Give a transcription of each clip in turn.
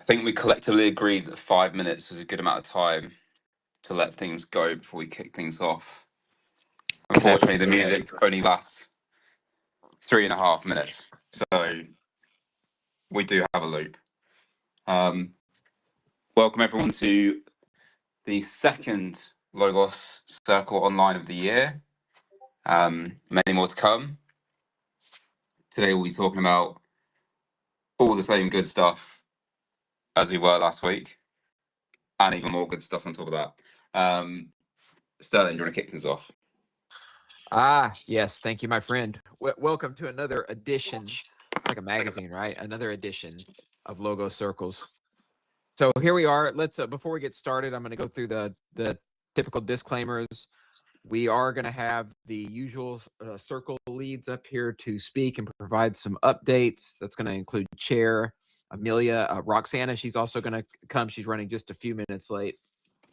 I think we collectively agreed that 5 minutes was a good amount of time to let things go before we kick things off. Unfortunately, the music only lasts 3.5 minutes, so we do have a loop. Welcome everyone to the second Logos Circle Online of the year. Many more to come. Today we'll be talking about all the same good stuff as we were last week, and even more good stuff on top of that. Sterling, do you want to kick things off? Yes. Thank you, my friend. Welcome to another edition, like a magazine, right? Another edition of Logo Circles. So here we are. Let's before we get started, I'm going to go through the typical disclaimers. We are going to have the usual circle leads up here to speak and provide some updates. That's going to include Chair, Amelia, Roxana. She's also going to come. She's running just a few minutes late.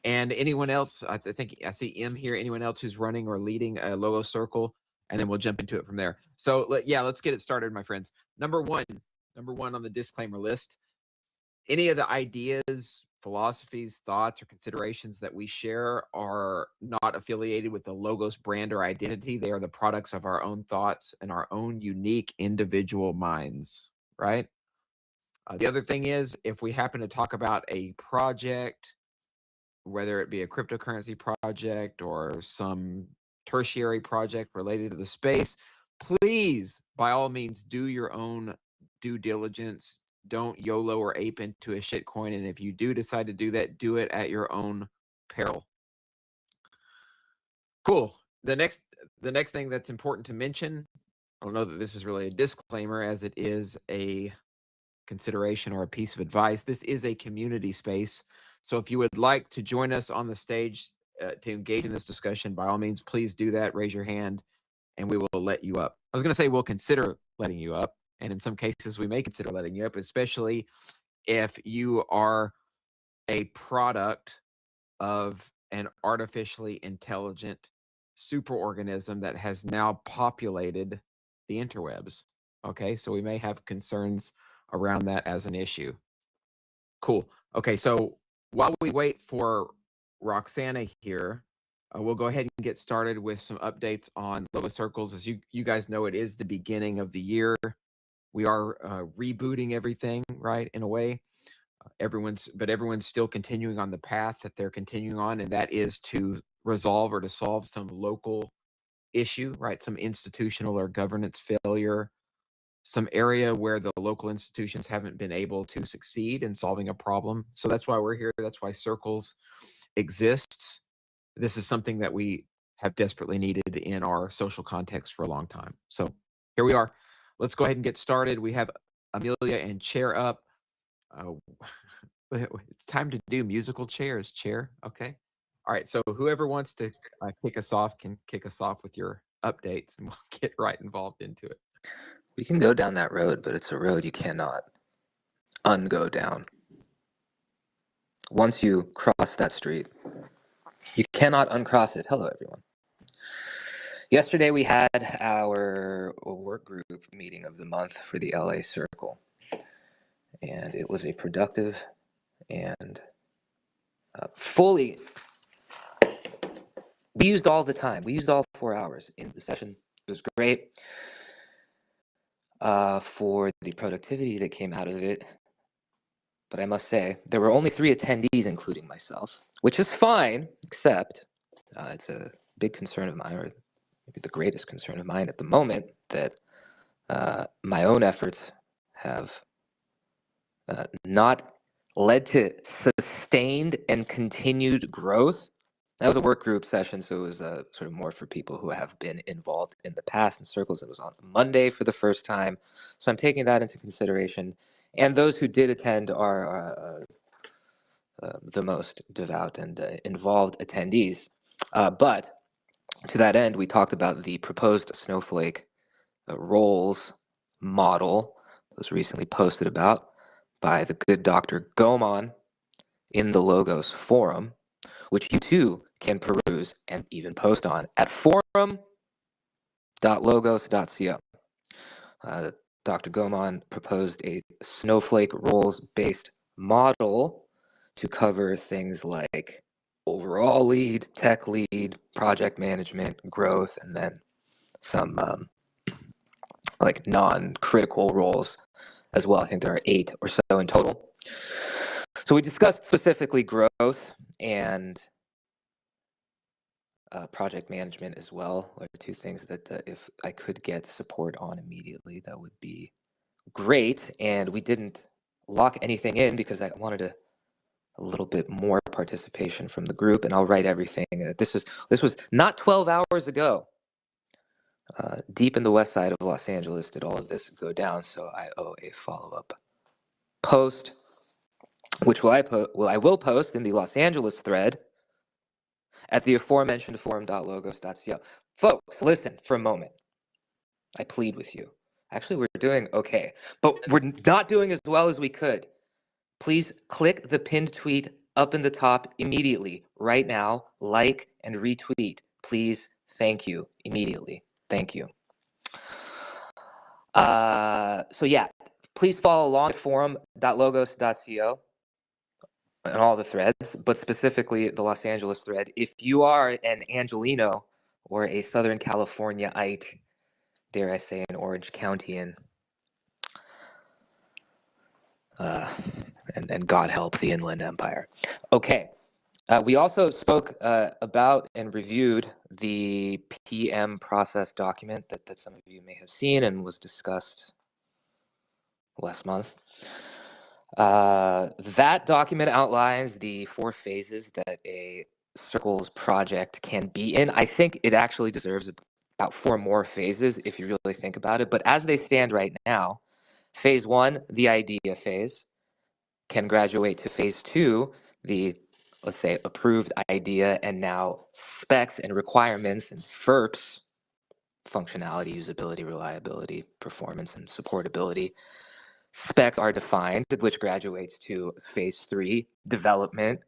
And anyone else, I think I see M here. Anyone else who's running or leading a Logo Circle, and then we'll jump into it from there. So let's get it started, my friends. Number one on the disclaimer list. Any of the ideas, philosophies, thoughts, or considerations that we share are not affiliated with the Logos brand or identity. They are the products of our own thoughts and our own unique individual minds, right? The other thing is, if we happen to talk about a project, whether it be a cryptocurrency project or some tertiary project related to the space, please, by all means, do your own due diligence. Don't YOLO or ape into a shitcoin. And if you do decide to do that, do it at your own peril. Cool. The next thing that's important to mention, I don't know that this is really a disclaimer as it is a consideration or a piece of advice. This is a community space. So if you would like to join us on the stage to engage in this discussion, by all means, please do that. Raise your hand and we will let you up. I was going to say we'll consider letting you up. And in some cases, we may consider letting you up, especially if you are a product of an artificially intelligent superorganism that has now populated the interwebs. Okay, so we may have concerns around that as an issue. Cool. Okay, so while we wait for Roxana here, we'll go ahead and get started with some updates on Logo Circles. As you guys know, it is the beginning of the year. We are rebooting everything, right, in a way. Everyone's still continuing on the path that they're continuing on, and that is to resolve or to solve some local issue, right? Some institutional or governance failure, some area where the local institutions haven't been able to succeed in solving a problem. So that's why we're here. That's why Circles exists. This is something that we have desperately needed in our social context for a long time. So here we are. Let's go ahead and get started. We have Amelia and Chair up. It's time to do musical chairs, Chair. Okay. All right. So whoever wants to kick us off can kick us off with your updates, and we'll get right involved into it. We can go down that road, but it's a road you cannot ungo down. Once you cross that street, you cannot uncross it. Hello, everyone. Yesterday we had our work group meeting of the month for the LA Circle, and it was a productive and fully. We used all the time. We used all 4 hours in the session. It was great. For the productivity that came out of it. But I must say, there were only 3 attendees, including myself, which is fine, except it's a big concern of mine, or maybe the greatest concern of mine at the moment, that my own efforts have not led to sustained and continued growth. That was a work group session, so it was sort of more for people who have been involved in the past in Circles. It was on Monday for the first time, so I'm taking that into consideration. And those who did attend are the most devout and involved attendees. But to that end, we talked about the proposed Snowflake roles model that was recently posted about by the good Dr. Goman in the Logos forum, which you too can peruse and even post on at forum.logos.co. Dr. Goman proposed a Snowflake roles-based model to cover things like overall lead, tech lead, project management, growth, and then some like non-critical roles as well. I think there are 8 or so in total. So we discussed specifically growth and project management as well, are 2 things that if I could get support on immediately, that would be great. And we didn't lock anything in because I wanted a little bit more participation from the group, and I'll write everything. This was not 12 hours ago. Deep in the west side of Los Angeles did all of this go down, so I owe a follow-up post, which I will post in the Los Angeles thread at the aforementioned forum.logos.co. Folks, listen for a moment. I plead with you. Actually, we're doing okay, but we're not doing as well as we could. Please click the pinned tweet up in the top immediately, right now, like and retweet. Please, thank you, immediately. Thank you. So yeah, please follow along at forum.logos.co and all the threads, but specifically the Los Angeles thread. If you are an Angelino or a Southern Californiaite, dare I say an Orange Countyan, and then God help the Inland Empire. Okay. We also spoke about and reviewed the PM process document that some of you may have seen and was discussed last month. That document outlines the 4 phases that a Circles project can be in. I think it actually deserves about 4 more phases if you really think about it. But as they stand right now, phase 1, the idea phase, can graduate to phase 2, the, let's say, approved idea, and now specs and requirements and FERPs, functionality, usability, reliability, performance, and supportability. Specs are defined, which graduates to phase 3, development.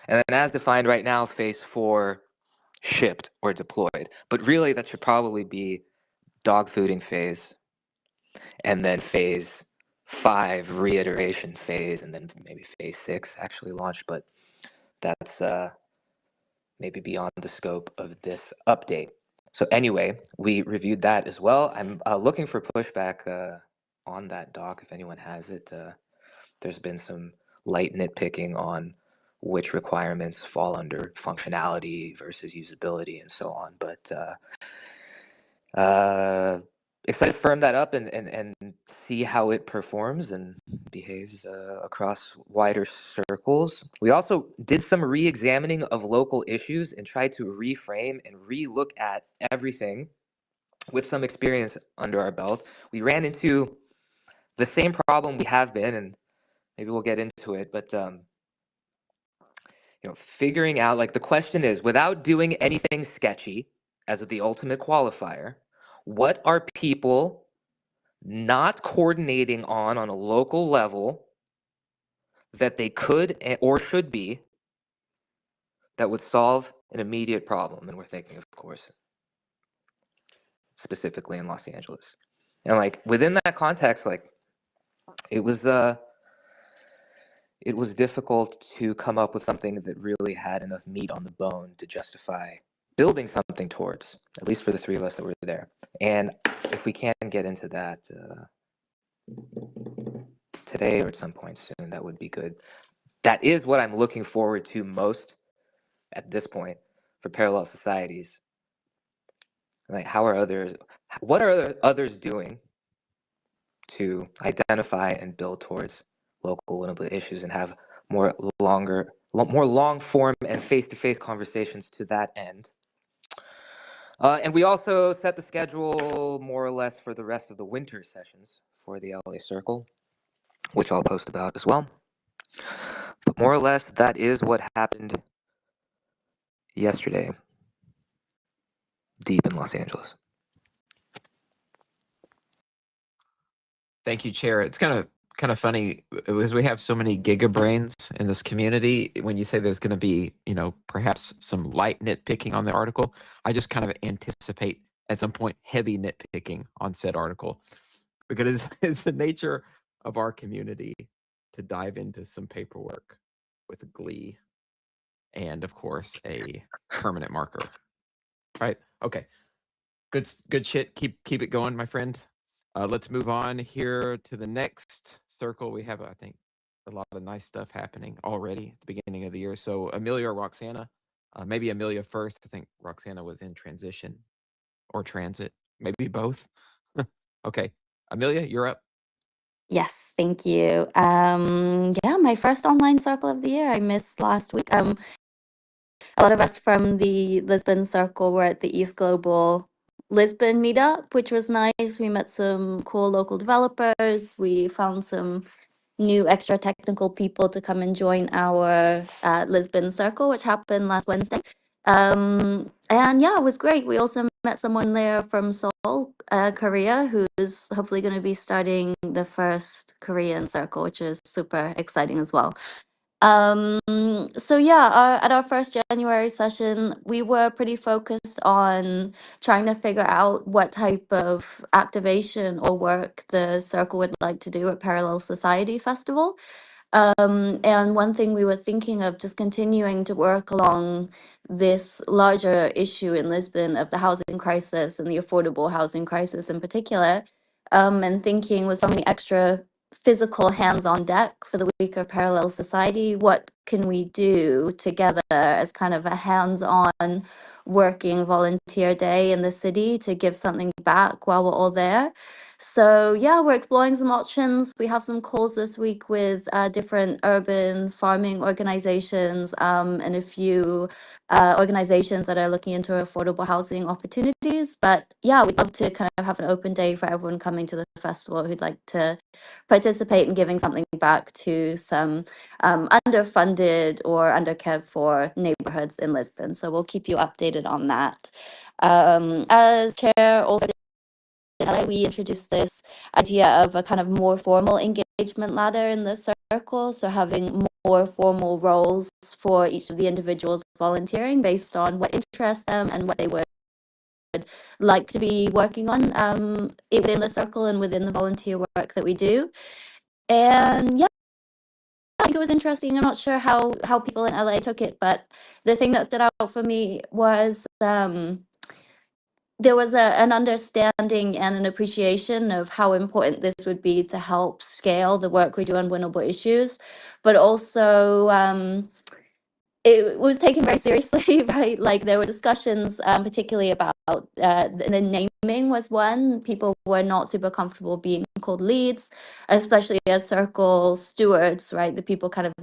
And then as defined right now, phase 4, shipped or deployed. But really, that should probably be dog fooding phase, and then phase 5, reiteration phase, and then maybe phase 6 actually launched. But that's maybe beyond the scope of this update. So anyway, we reviewed that as well. I'm looking for pushback on that doc if anyone has it. There's been some light nitpicking on which requirements fall under functionality versus usability and so on. But excited to firm that up and see how it performs and behaves across wider circles. We also did some re-examining of local issues and tried to reframe and re-look at everything with some experience under our belt. We ran into the same problem we have been, and maybe we'll get into it, but figuring out, like, the question is, without doing anything sketchy as the ultimate qualifier, what are people not coordinating on a local level that they could or should be, that would solve an immediate problem? And we're thinking, of course, specifically in Los Angeles. And like within that context, like it was difficult to come up with something that really had enough meat on the bone to justify building something towards, at least for the 3 of us that were there. And if we can get into that today or at some point soon, that would be good. That is what I'm looking forward to most at this point for Parallel Societies. Like, what are others doing to identify and build towards local winnable issues and have more long form and face-to-face conversations to that end. And we also set the schedule more or less for the rest of the winter sessions for the LA Circle, which I'll post about as well. But more or less, that is what happened yesterday, deep in Los Angeles. Thank you, Chair. It's kind of funny as we have so many gigabrains in this community. When you say there's going to be, perhaps some light nitpicking on the article, I just kind of anticipate at some point heavy nitpicking on said article, because it's the nature of our community to dive into some paperwork with glee and, of course, a permanent marker. Right? Okay. Good shit. Keep it going, my friend. Let's move on here to the next circle. We have, I think, a lot of nice stuff happening already at the beginning of the year. So Amelia or Roxana, maybe Amelia first. I think Roxana was in transition or transit, maybe both. Okay, Amelia, you're up. Yes, thank you. Yeah, my first online circle of the year. I missed last week. A lot of us from the Lisbon circle were at the East Global Lisbon meetup, which was nice. We met some cool local developers. We found some new extra technical people to come and join our Lisbon circle, which happened last Wednesday. And yeah, it was great. We also met someone there from Seoul, Korea, who's hopefully going to be starting the first Korean circle, which is super exciting as well. So yeah, at our first January session, we were pretty focused on trying to figure out what type of activation or work the circle would like to do at Parallel Society Festival. And one thing we were thinking of just continuing to work along this larger issue in Lisbon of the housing crisis and the affordable housing crisis in particular, and thinking with so many extra physical hands on deck for the week of Parallel Society, what can we do together as kind of a hands-on working volunteer day in the city to give something back while we're all there? So yeah, we're exploring some options. We have some calls this week with different urban farming organizations and a few organizations that are looking into affordable housing opportunities. But yeah, we'd love to kind of have an open day for everyone coming to the festival who'd like to participate in giving something back to some underfunded or undercared for neighborhoods in Lisbon. So we'll keep you updated on that. As chair also we introduced this idea of a kind of more formal engagement ladder in the circle. So having more formal roles for each of the individuals volunteering based on what interests them and what they would like to be working on within the circle and within the volunteer work that we do. And yeah, I think it was interesting. I'm not sure how people in LA took it, but the thing that stood out for me was there was an understanding and an appreciation of how important this would be to help scale the work we do on winnable issues, but also it was taken very seriously, right? Like there were discussions, particularly about the naming was one. People were not super comfortable being called leads, especially as circle stewards, right? The people kind of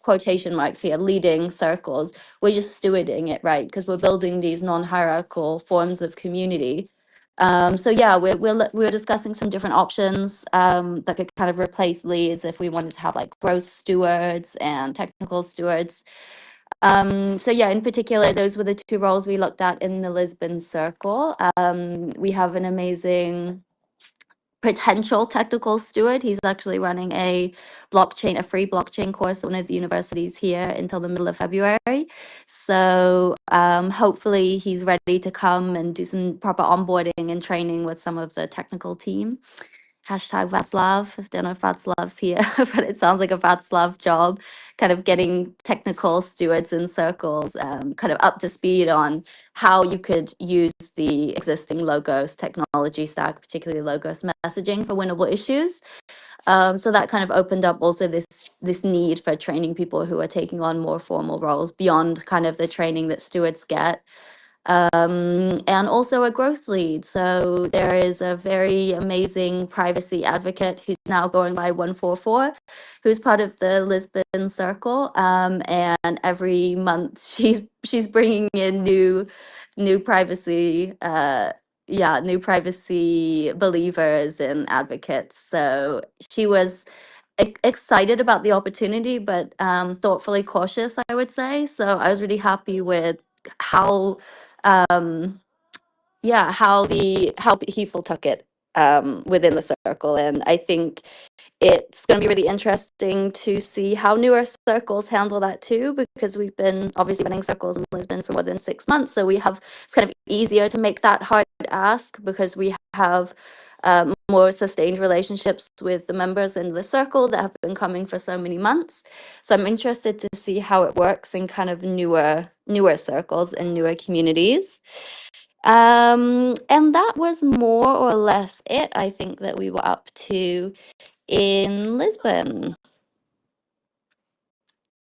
quotation marks here, leading circles. We're just stewarding it, right? Because we're building these non-hierarchical forms of community. So yeah, we're discussing some different options that could kind of replace leads if we wanted to have like growth stewards and technical stewards. So yeah, in particular, those were the two roles we looked at in the Lisbon Circle. We have an amazing potential technical steward. He's actually running a free blockchain course at one of the universities here until the middle of February. So hopefully he's ready to come and do some proper onboarding and training with some of the technical team. Hashtag Václav. I don't know if Václav's here, but it sounds like a Václav job, kind of getting technical stewards in circles, kind of up to speed on how you could use the existing Logos technology stack, particularly Logos messaging for winnable issues. So that kind of opened up also this need for training people who are taking on more formal roles beyond kind of the training that stewards get. And also a growth lead. So there is a very amazing privacy advocate who's now going by 144, who's part of the Lisbon Circle. And every month she's bringing in new privacy, new privacy believers and advocates. So she was excited about the opportunity, but thoughtfully cautious, I would say. So I was really happy with how how people took it within the circle. And I think it's going to be really interesting to see how newer circles handle that too, because we've been obviously running circles in Lisbon for more than 6 months. So it's kind of easier to make that hard ask because we have more sustained relationships with the members in the circle that have been coming for so many months. So I'm interested to see how it works in kind of newer circles and newer communities. And that was more or less it, I think, that we were up to in Lisbon.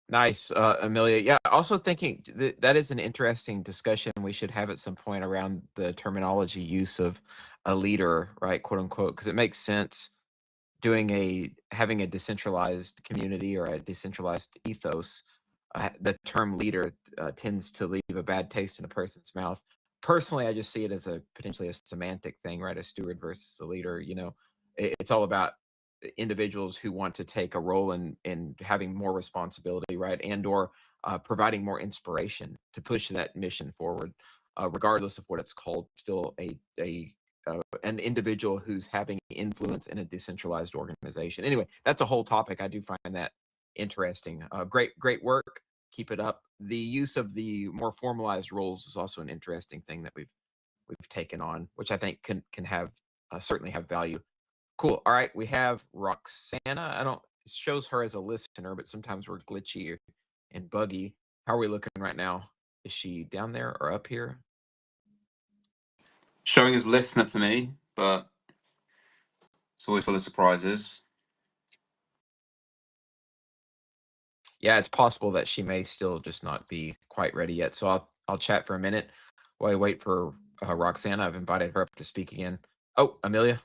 Nice, Amelia. Yeah, also thinking that is an interesting discussion we should have at some point around the terminology use of a leader, right, quote unquote, because it makes sense having a decentralized community or a decentralized ethos. The term leader tends to leave a bad taste in a person's mouth. Personally, I just see it as potentially a semantic thing, right? A steward versus a leader. It's all about individuals who want to take a role in having more responsibility, right, and or providing more inspiration to push that mission forward, regardless of what it's called. Still an individual who's having influence in a decentralized organization. Anyway, that's a whole topic. I do find that interesting. Great work. Keep it up. The use of the more formalized roles is also an interesting thing that we've taken on, which I think can have certainly have value. Cool. All right, we have Roxana. It shows her as a listener, but sometimes we're glitchy and buggy. How are we looking right now? Is she down there or up here? Showing as listener to me, but it's always full of surprises. Yeah, it's possible that she may still just not be quite ready yet. So I'll chat for a minute while I wait for Roxana. I've invited her up to speak again. Oh, Amelia.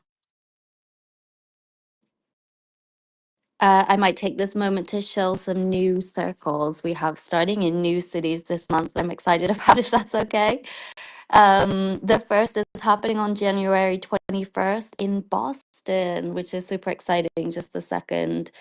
I might take this moment to show some new circles we have starting in new cities this month that I'm excited about, if that's okay. The first is happening on January 21st in Boston, which is super exciting. Just the second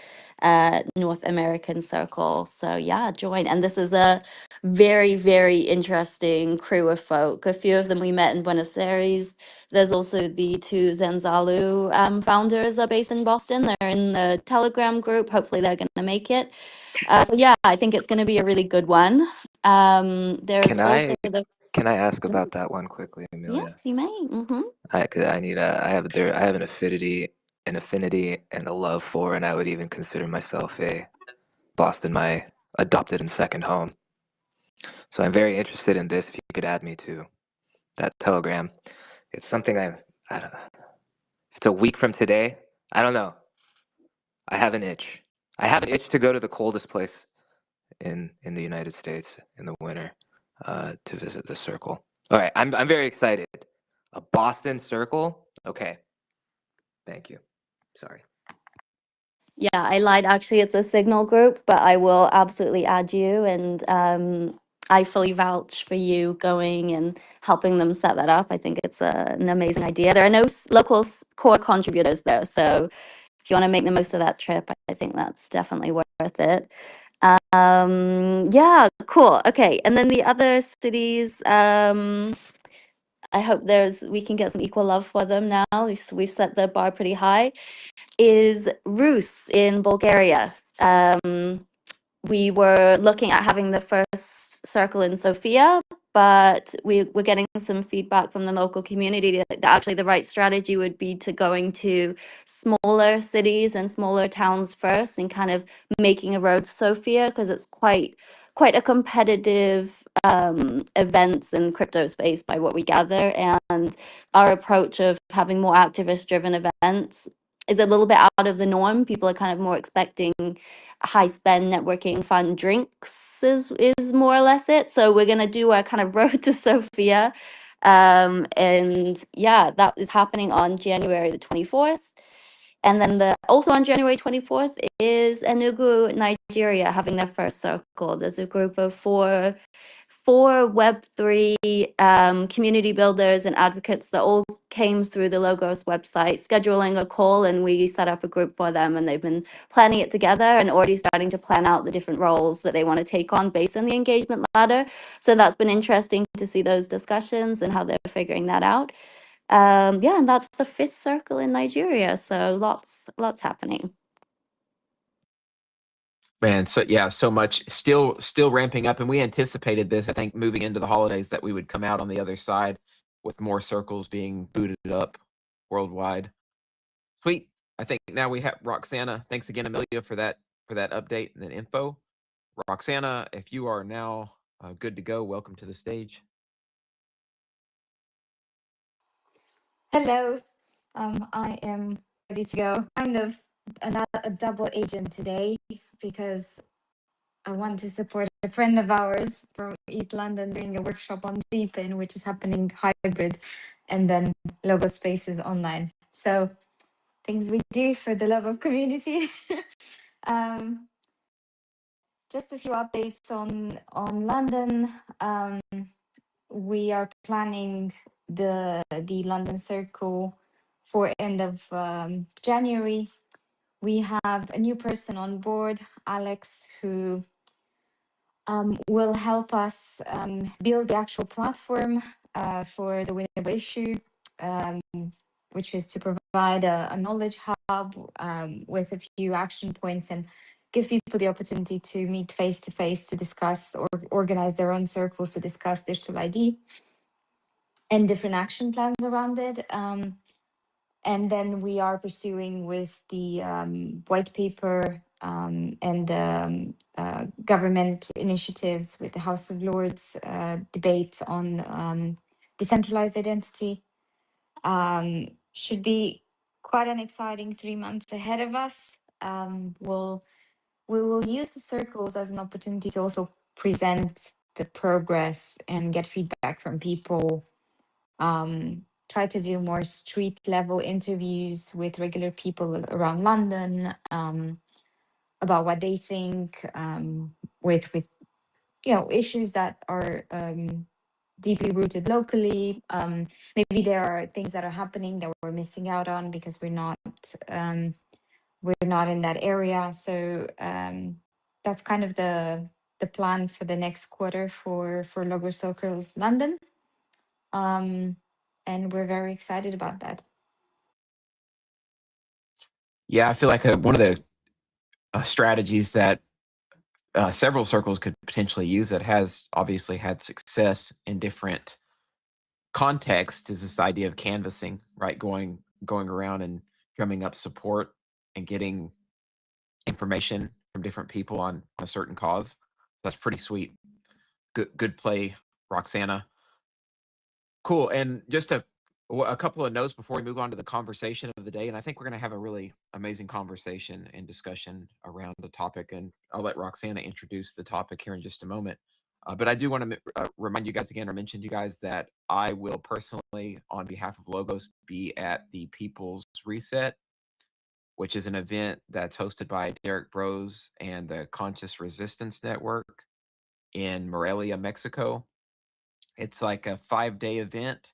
North American circle. So yeah, join. And this is a very, very interesting crew of folk. A few of them we met in Buenos Aires. There's also the two Zenzalu founders are based in Boston. They're in the Telegram group. Hopefully they're going to make it. So yeah, I think it's going to be a really good one. There's Can also I the can I ask about that one quickly, Amelia? yes, you may. Mm-hmm. I have an affinity and a love for, and I would even consider myself a Boston my adopted and second home. So I'm very interested in this. If you could add me to that Telegram, it's something I don't. It's a week from today. I don't know. I have an itch. I have an itch to go to the coldest place in the United States in the winter, to visit the circle. All right, I'm very excited. A Boston circle. Okay, thank you. Sorry. Yeah, I lied. Actually, it's a Signal group, but I will absolutely add you. And I fully vouch for you going and helping them set that up. I think it's an amazing idea. There are no local core contributors though. So if you want to make the most of that trip, I think that's definitely worth it. Yeah, cool. Okay. And then the other cities, I hope we can get some equal love for them now. We've set the bar pretty high. Is Rus in Bulgaria. We were looking at having the first circle in Sofia, but we're getting some feedback from the local community that actually the right strategy would be to going to smaller cities and smaller towns first and kind of making a road to Sofia, because it's quite a competitive events in crypto space by what we gather. And our approach of having more activist driven events is a little bit out of the norm. People are kind of more expecting high spend networking fun drinks is more or less it. So we're gonna do a kind of road to Sofia. And yeah, that is happening on January the 24th. And then also on January 24th is Enugu, Nigeria, having their first circle. There's a group of four Web3 community builders and advocates that all came through the Logos website, scheduling a call, and we set up a group for them, and they've been planning it together and already starting to plan out the different roles that they want to take on based on the engagement ladder. So that's been interesting to see those discussions and how they're figuring that out. Yeah, and that's the fifth circle in Nigeria. So lots happening. Man, so yeah, so much still ramping up, and we anticipated this, I think, moving into the holidays, that we would come out on the other side with more circles being booted up worldwide. Sweet. I think now we have Roxana. Thanks again, Amelia, for that update and that info. Roxana, if you are now good to go, welcome to the stage. Hello, I am ready to go. Kind of a double agent today because I want to support a friend of ours from East London doing a workshop on Deepin, which is happening hybrid, and then Logo Spaces online. So things we do for the love of community. Just a few updates on London. We are planning the London Circle for end of January. We have a new person on board, Alex, who will help us build the actual platform for the Winnable issue, which is to provide a knowledge hub with a few action points and give people the opportunity to meet face to face to discuss or organize their own circles to discuss digital ID and different action plans around it. And then we are pursuing with the white paper and the government initiatives with the House of Lords debate on decentralized identity. Should be quite an exciting 3 months ahead of us. We will use the circles as an opportunity to also present the progress and get feedback from people. Try to do more street level interviews with regular people around London about what they think with issues that are deeply rooted locally. Maybe there are things that are happening that we're missing out on because we're not in that area. So that's kind of the plan for the next quarter for Logo Circles London. And we're very excited about that. Yeah, I feel like one of the strategies that several circles could potentially use that has obviously had success in different contexts is this idea of canvassing, right? Going around and drumming up support and getting information from different people on a certain cause. That's pretty sweet. Good play, Roxana. Cool. And just a couple of notes before we move on to the conversation of the day. And I think we're going to have a really amazing conversation and discussion around the topic. And I'll let Roxana introduce the topic here in just a moment. But I do want to remind you guys again, or mention to you guys that I will personally, on behalf of Logos, be at the People's Reset, which is an event that's hosted by Derek Bros and the Conscious Resistance Network in Morelia, Mexico. It's like a 5-day event,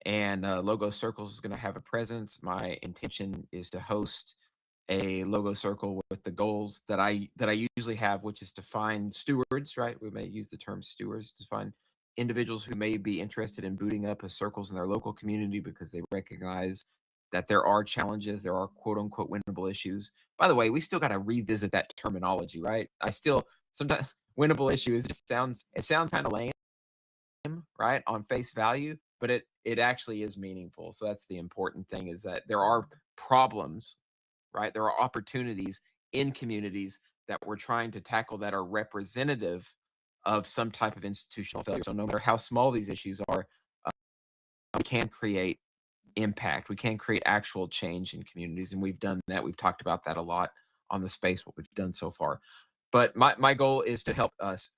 and Logo Circles is going to have a presence. My intention is to host a Logo Circle with the goals that I usually have, which is to find stewards, right? We may use the term stewards to find individuals who may be interested in booting up a circles in their local community because they recognize that there are challenges, there are quote unquote winnable issues. By the way, we still got to revisit that terminology, right? I still sometimes winnable issues just sounds kind of lame, right, on face value, but it actually is meaningful. So that's the important thing, is that there are problems, right? There are opportunities in communities that we're trying to tackle that are representative of some type of institutional failure. So no matter how small these issues are, we can create impact. We can create actual change in communities. And we've done that. We've talked about that a lot on the space, what we've done so far. But my goal is to help us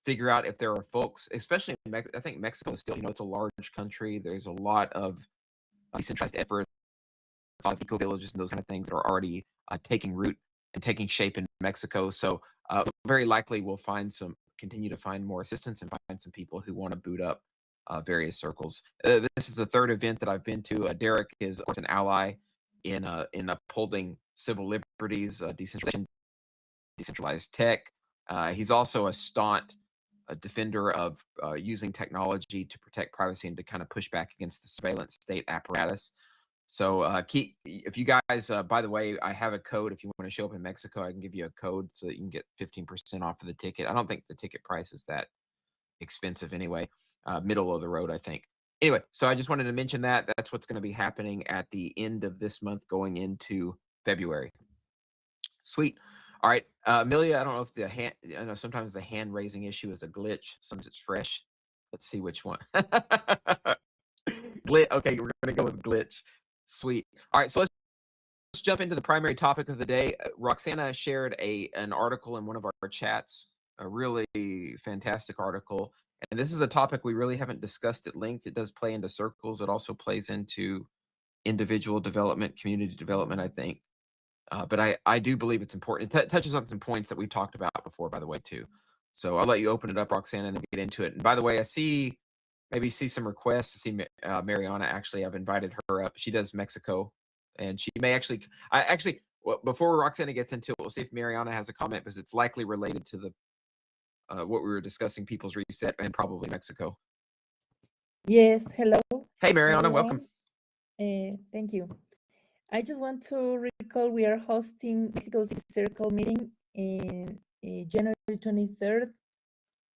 figure out if there are folks, especially in I think Mexico is still, it's a large country. There's a lot of decentralized efforts, a lot of eco villages and those kind of things that are already taking root and taking shape in Mexico. So very likely we'll continue to find more assistance and find some people who want to boot up various circles. This is the third event that I've been to. Derek is, of course, an ally in upholding civil liberties, decentralized tech. He's also a staunch defender of using technology to protect privacy and to kind of push back against the surveillance state apparatus. So if you guys, by the way, I have a code. If you want to show up in Mexico, I can give you a code so that you can get 15% off of the ticket. I don't think the ticket price is that expensive anyway. Middle of the road, I think. Anyway, so I just wanted to mention that. That's what's going to be happening at the end of this month going into February. Sweet. All right, Amelia, I don't know if the hand, I know sometimes the hand raising issue is a glitch. Sometimes it's fresh. Let's see which one. Glitch. Okay, we're going to go with glitch. Sweet. All right, so let's jump into the primary topic of the day. Roxana shared an article in one of our chats, a really fantastic article. And this is a topic we really haven't discussed at length. It does play into circles. It also plays into individual development, community development, I think. But I do believe it's important. It touches on some points that we've talked about before, by the way, too. So I'll let you open it up, Roxana, and then get into it. And by the way, I maybe see some requests to see Mariana. Actually, I've invited her up. She does Mexico, and she may actually. Before Roxana gets into it, we'll see if Mariana has a comment because it's likely related to the what we were discussing, People's Reset, and probably Mexico. Yes, hello. Hey, Mariana, welcome. Thank you. I just want to recall we are hosting Mexico City Circle meeting in January 23rd.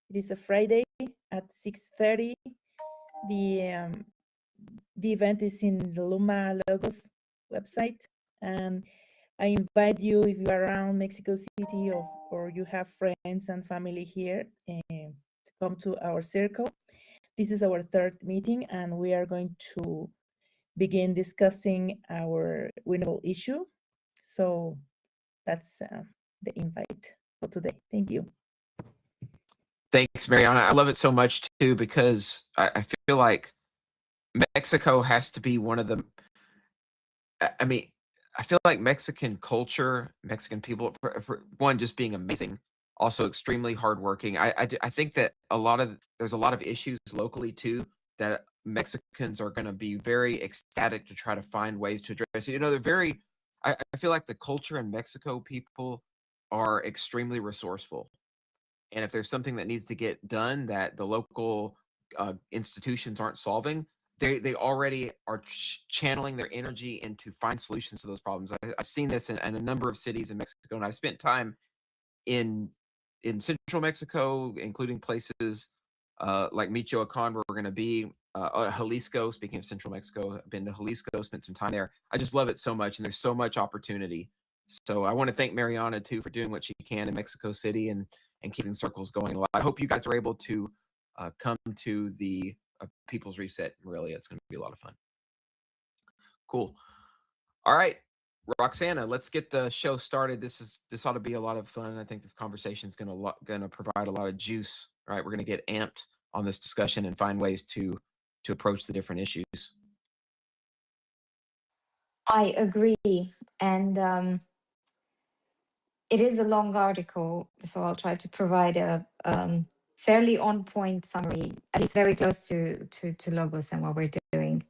It is a Friday at 6:30. The event is in the Luma Logos website, and I invite you, if you are around Mexico City or you have friends and family here, to come to our circle. This is our third meeting, and we are going to begin discussing our winnable issue. So that's the invite for today. Thank you. Thanks, Mariana. I love it so much too because I feel like Mexico has to be one of the. I mean, I feel like Mexican culture, Mexican people, for one, just being amazing, also extremely hardworking. I think that there's a lot of issues locally too that Mexicans are going to be very ecstatic to try to find ways to address. You know, they're very. I feel like the culture in Mexico, people are extremely resourceful, and if there's something that needs to get done that the local institutions aren't solving, they already are channeling their energy into find solutions to those problems. I've seen this in a number of cities in Mexico, and I've spent time in central Mexico, including places like Michoacan, where we're going to be, Jalisco. Speaking of central Mexico, I've been to Jalisco, spent some time there. I just love it so much, and there's so much opportunity. So I want to thank Mariana too for doing what she can in Mexico City and keeping circles going. I hope you guys are able to come to the People's Reset. Really, it's going to be a lot of fun. Cool. All right, Roxana, let's get the show started. This ought to be a lot of fun. I think this conversation is going to provide a lot of juice. All right, we're going to get amped on this discussion and find ways to approach the different issues. I agree, and it is a long article, so I'll try to provide a fairly on-point summary, at least very close to Logos and what we're doing.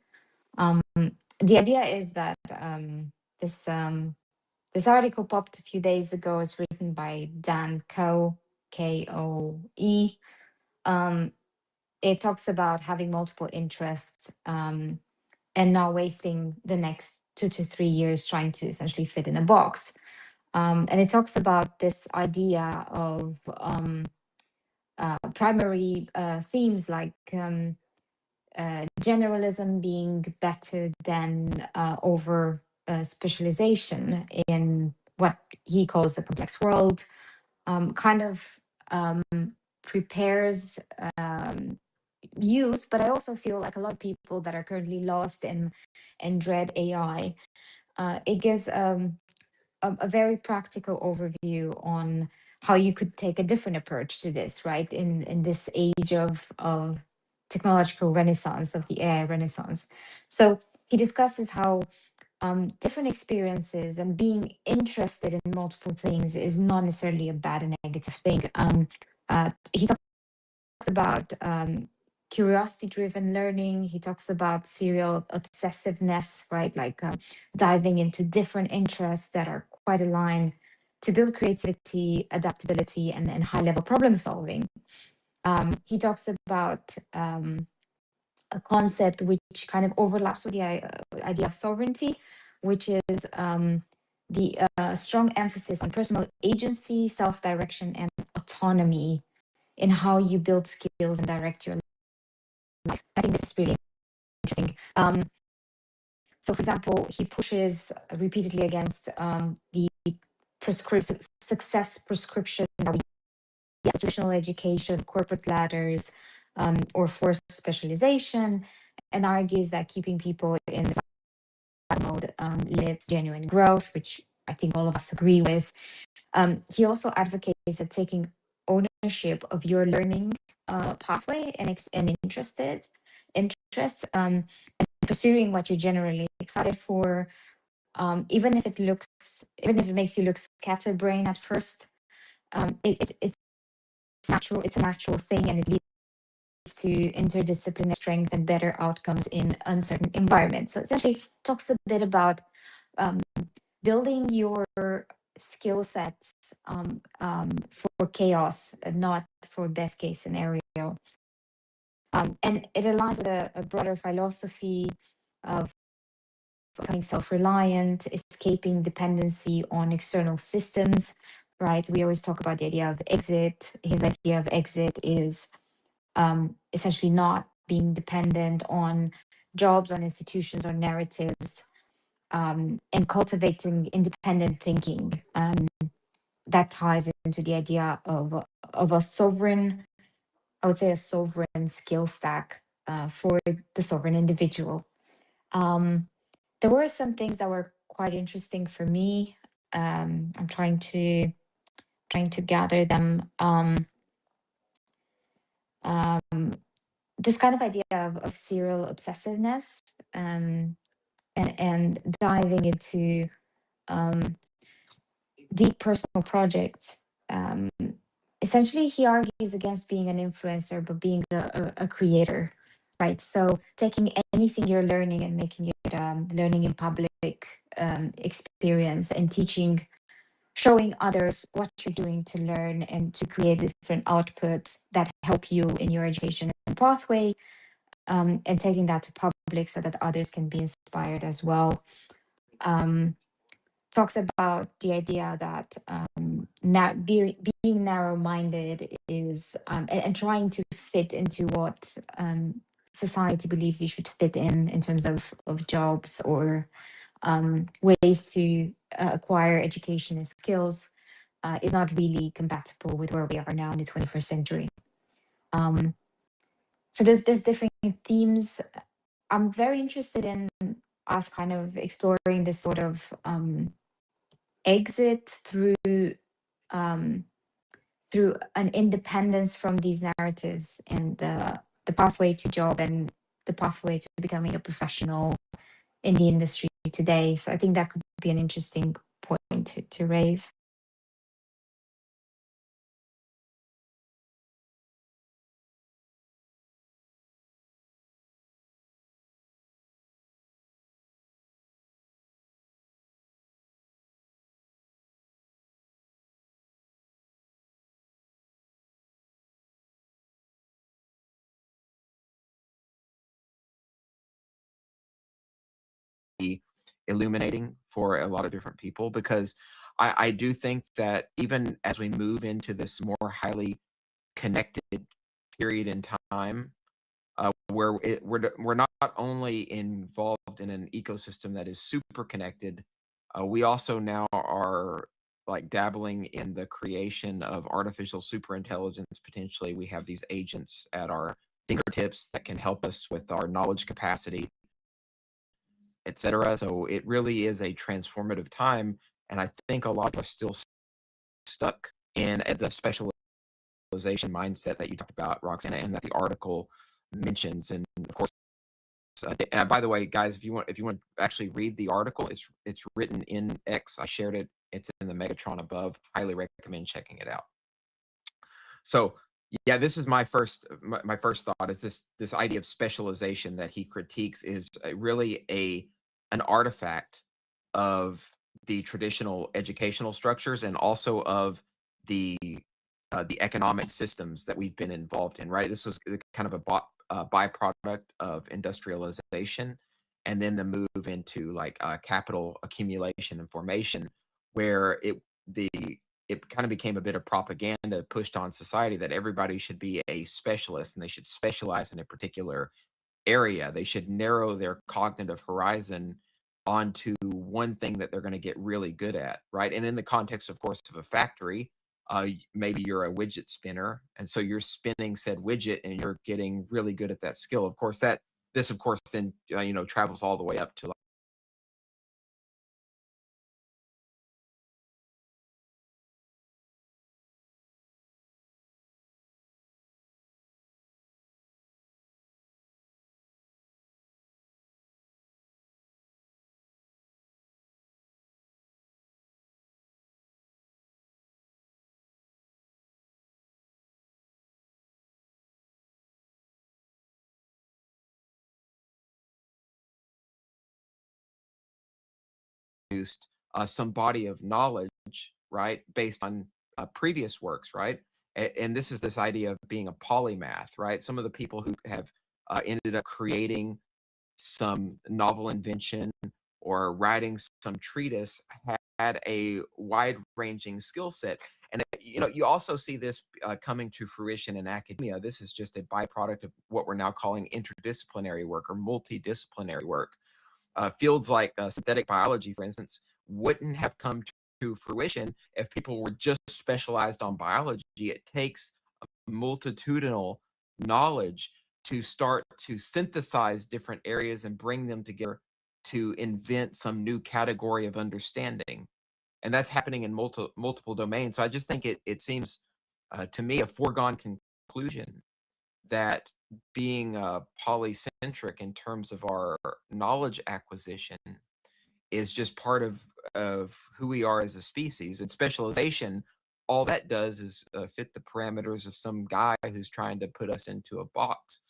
The idea is that this article popped a few days ago. It's written by Dan Koe, Koe. It talks about having multiple interests and not wasting the next 2 to 3 years trying to essentially fit in a box. And it talks about this idea of primary themes like generalism being better than over specialization in what he calls the complex world, kind of prepares youth, but I also feel like a lot of people that are currently lost in dread AI. It gives a very practical overview on how you could take a different approach to this, right? In this age of technological renaissance, of the AI renaissance. So he discusses how different experiences and being interested in multiple things is not necessarily a bad and negative thing. He talks about curiosity-driven learning. He talks about serial obsessiveness, right? Like diving into different interests that are quite aligned to build creativity, adaptability, and high-level problem solving. He talks about a concept which kind of overlaps with the idea of sovereignty, which is the strong emphasis on personal agency, self-direction, and autonomy in how you build skills and direct your life. I think this is really interesting. So, for example, he pushes repeatedly against the success prescription of traditional education, corporate ladders, or forced specialization, and argues that keeping people in mode limits genuine growth, which I think all of us agree with. He also advocates that taking ownership of your learning pathway and interests, and pursuing what you're generally excited for, even if it makes you look scatterbrained at first, it's natural. It's a natural thing, and it leads to interdisciplinary strength and better outcomes in uncertain environments. So essentially, talks a bit about building your skill sets for chaos, not for best case scenario. And it aligns with a broader philosophy of becoming self-reliant, escaping dependency on external systems, right? We always talk about the idea of exit. His idea of exit is essentially not being dependent on jobs, on institutions, or narratives, and cultivating independent thinking. That ties into the idea of a sovereign, I would say a sovereign skill stack for the sovereign individual. There were some things that were quite interesting for me. I'm trying to gather them. This kind of idea of serial obsessiveness, and diving into deep personal projects. Essentially, he argues against being an influencer, but being a creator, right? So taking anything you're learning and making it learning in public experience, and teaching, showing others what you're doing to learn and to create different outputs that help you in your education pathway, and taking that to public so that others can be inspired as well. Talks about the idea that being narrow-minded is and trying to fit into what society believes you should fit in terms of jobs or ways to acquire education and skills is not really compatible with where we are now in the 21st century. So there's different themes. I'm very interested in us kind of exploring this sort of exit through an independence from these narratives, and the pathway to job and the pathway to becoming a professional in the industry today. So I think that could be an interesting point to raise. Illuminating for a lot of different people, because I do think that even as we move into this more highly connected period in time, where we're not only involved in an ecosystem that is super connected, we also now are like dabbling in the creation of artificial superintelligence. Potentially, we have these agents at our fingertips that can help us with our knowledge capacity, etc. So it really is a transformative time, and I think a lot of us still stuck in the specialization mindset that you talked about, Roxana, and that the article mentions. And of course, by the way, guys, if you want to actually read the article, it's written in X. I shared it. It's in the Megatron above. Highly recommend checking it out. So yeah, this is my first thought is this idea of specialization that he critiques is really an artifact of the traditional educational structures, and also of the economic systems that we've been involved in, right? This was kind of a byproduct of industrialization, and then the move into like capital accumulation and formation, where it kind of became a bit of propaganda pushed on society that everybody should be a specialist and they should specialize in a particular area. They should narrow their cognitive horizon onto one thing that they're going to get really good at, right? And in the context, of course, of a factory, maybe you're a widget spinner, and so you're spinning said widget, and you're getting really good at that skill. Of course, this, of course, then travels all the way up to produced some body of knowledge, right, based on previous works, right? And this is this idea of being a polymath, right? Some of the people who have ended up creating some novel invention or writing some treatise had a wide-ranging skill set. And you also see this coming to fruition in academia. This is just a byproduct of what we're now calling interdisciplinary work or multidisciplinary work. Fields like synthetic biology, for instance, wouldn't have come to fruition if people were just specialized on biology. It takes multitudinal knowledge to start to synthesize different areas and bring them together to invent some new category of understanding. And that's happening in multiple domains. So I just think it seems to me a foregone conclusion that being polycentric in terms of our knowledge acquisition is just part of who we are as a species. And specialization, all that does is fit the parameters of some guy who's trying to put us into a box,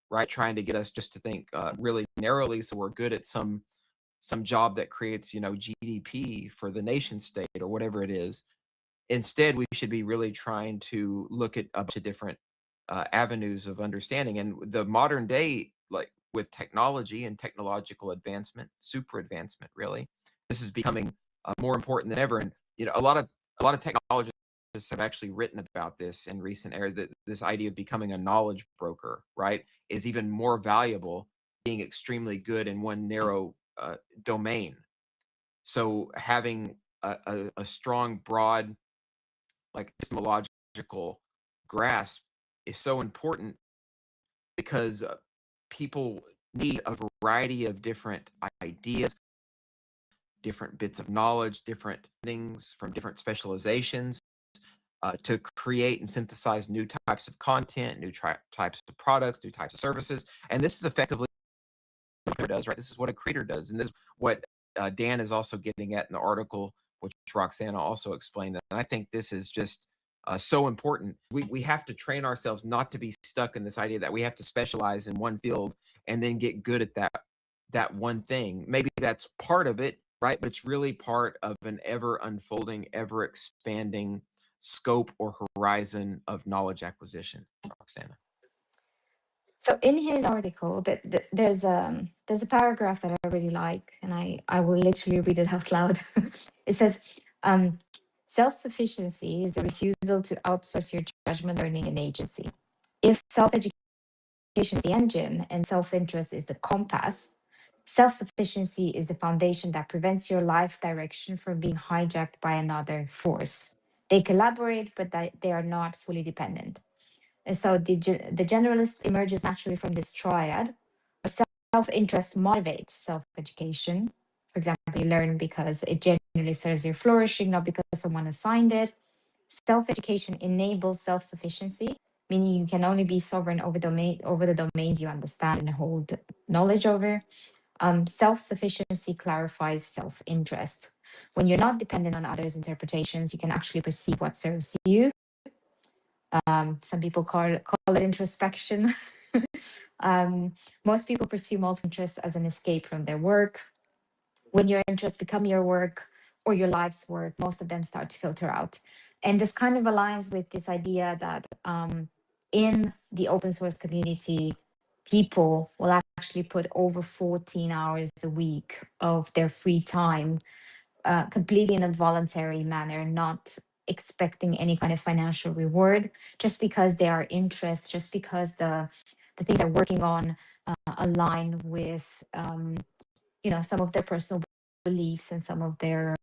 right? Trying to get us just to think really narrowly, so we're good at some job that creates GDP for the nation state or whatever it is. Instead, we should be really trying to look at a bunch of different avenues of understanding. And the modern day, like with technology and technological advancement, super advancement, really, this is becoming more important than ever. And a lot of technologists have actually written about this in recent era, that this idea of becoming a knowledge broker, right, is even more valuable being extremely good in one narrow domain. So having a strong, broad, like epistemological grasp is so important, because people need a variety of different ideas, different bits of knowledge, different things from different specializations to create and synthesize new types of content, new types of products, new types of services. And this is effectively what a creator does, right? This is what a creator does. And this is what Dan is also getting at in the article, which Roxana also explained. And I think this is just so important. We have to train ourselves not to be stuck in this idea that we have to specialize in one field and then get good at that one thing. Maybe that's part of it, right? But it's really part of an ever unfolding, ever expanding scope or horizon of knowledge acquisition. Roxana. So in his article, there's a paragraph that I really like, and I will literally read it out loud. It says, self-sufficiency is the refusal to outsource your judgment, learning, and agency. If self-education is the engine and self-interest is the compass, self-sufficiency is the foundation that prevents your life direction from being hijacked by another force. They collaborate, but they are not fully dependent. And so the generalist emerges naturally from this triad. Self-interest motivates self-education. For example, you learn because it genuinely serves your flourishing, not because someone assigned it. Self-education enables self-sufficiency, meaning you can only be sovereign over the domains you understand and hold knowledge over. Self-sufficiency clarifies self-interest. When you're not dependent on others' interpretations, you can actually perceive what serves you. Some people call it introspection. Most people pursue multiple interests as an escape from their work. When your interests become your work or your life's work, most of them start to filter out. And this kind of aligns with this idea that in the open source community, people will actually put over 14 hours a week of their free time completely in a voluntary manner, not expecting any kind of financial reward, just because they are interested, just because the things they're working on align with you know, some of their personal beliefs and some of their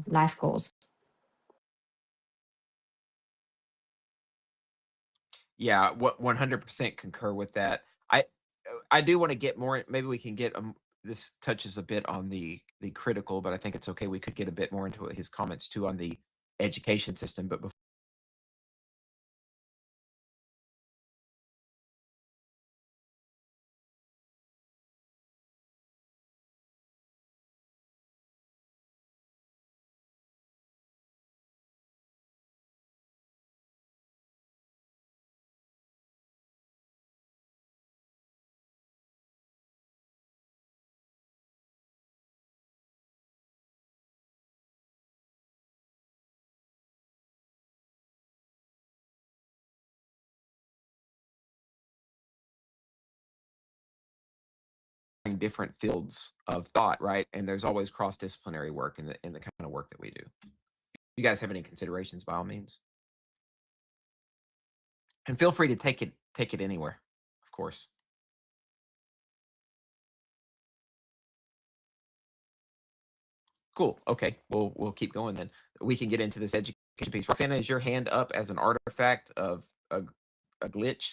life goals. Yeah, what 100% concur with that. I do want to get more. Maybe we can get this touches a bit on the critical, but I think it's okay. We could get a bit more into his comments too on the education system. But before different fields of thought, right? And there's always cross-disciplinary work in the kind of work that we do. You guys have any considerations, by all means, and feel free to take it anywhere, of course. Cool. Okay, we'll keep going then. We can get into this education piece. Roxana, is your hand up as an artifact of a glitch?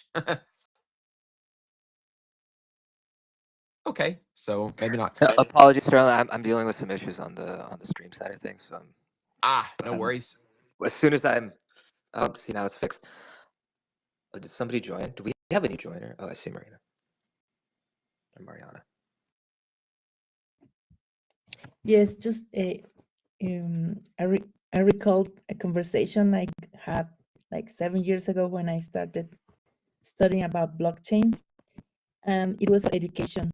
Okay, so maybe not. Apologies, Sterling. I'm dealing with some issues on the stream side of things. So No worries. as soon as I'm, oh, see, now it's fixed. Did somebody join? Do we have a new joiner? Oh, I see Marina or Mariana. Yes, just I recalled a conversation I had like 7 years ago when I started studying about blockchain, and it was education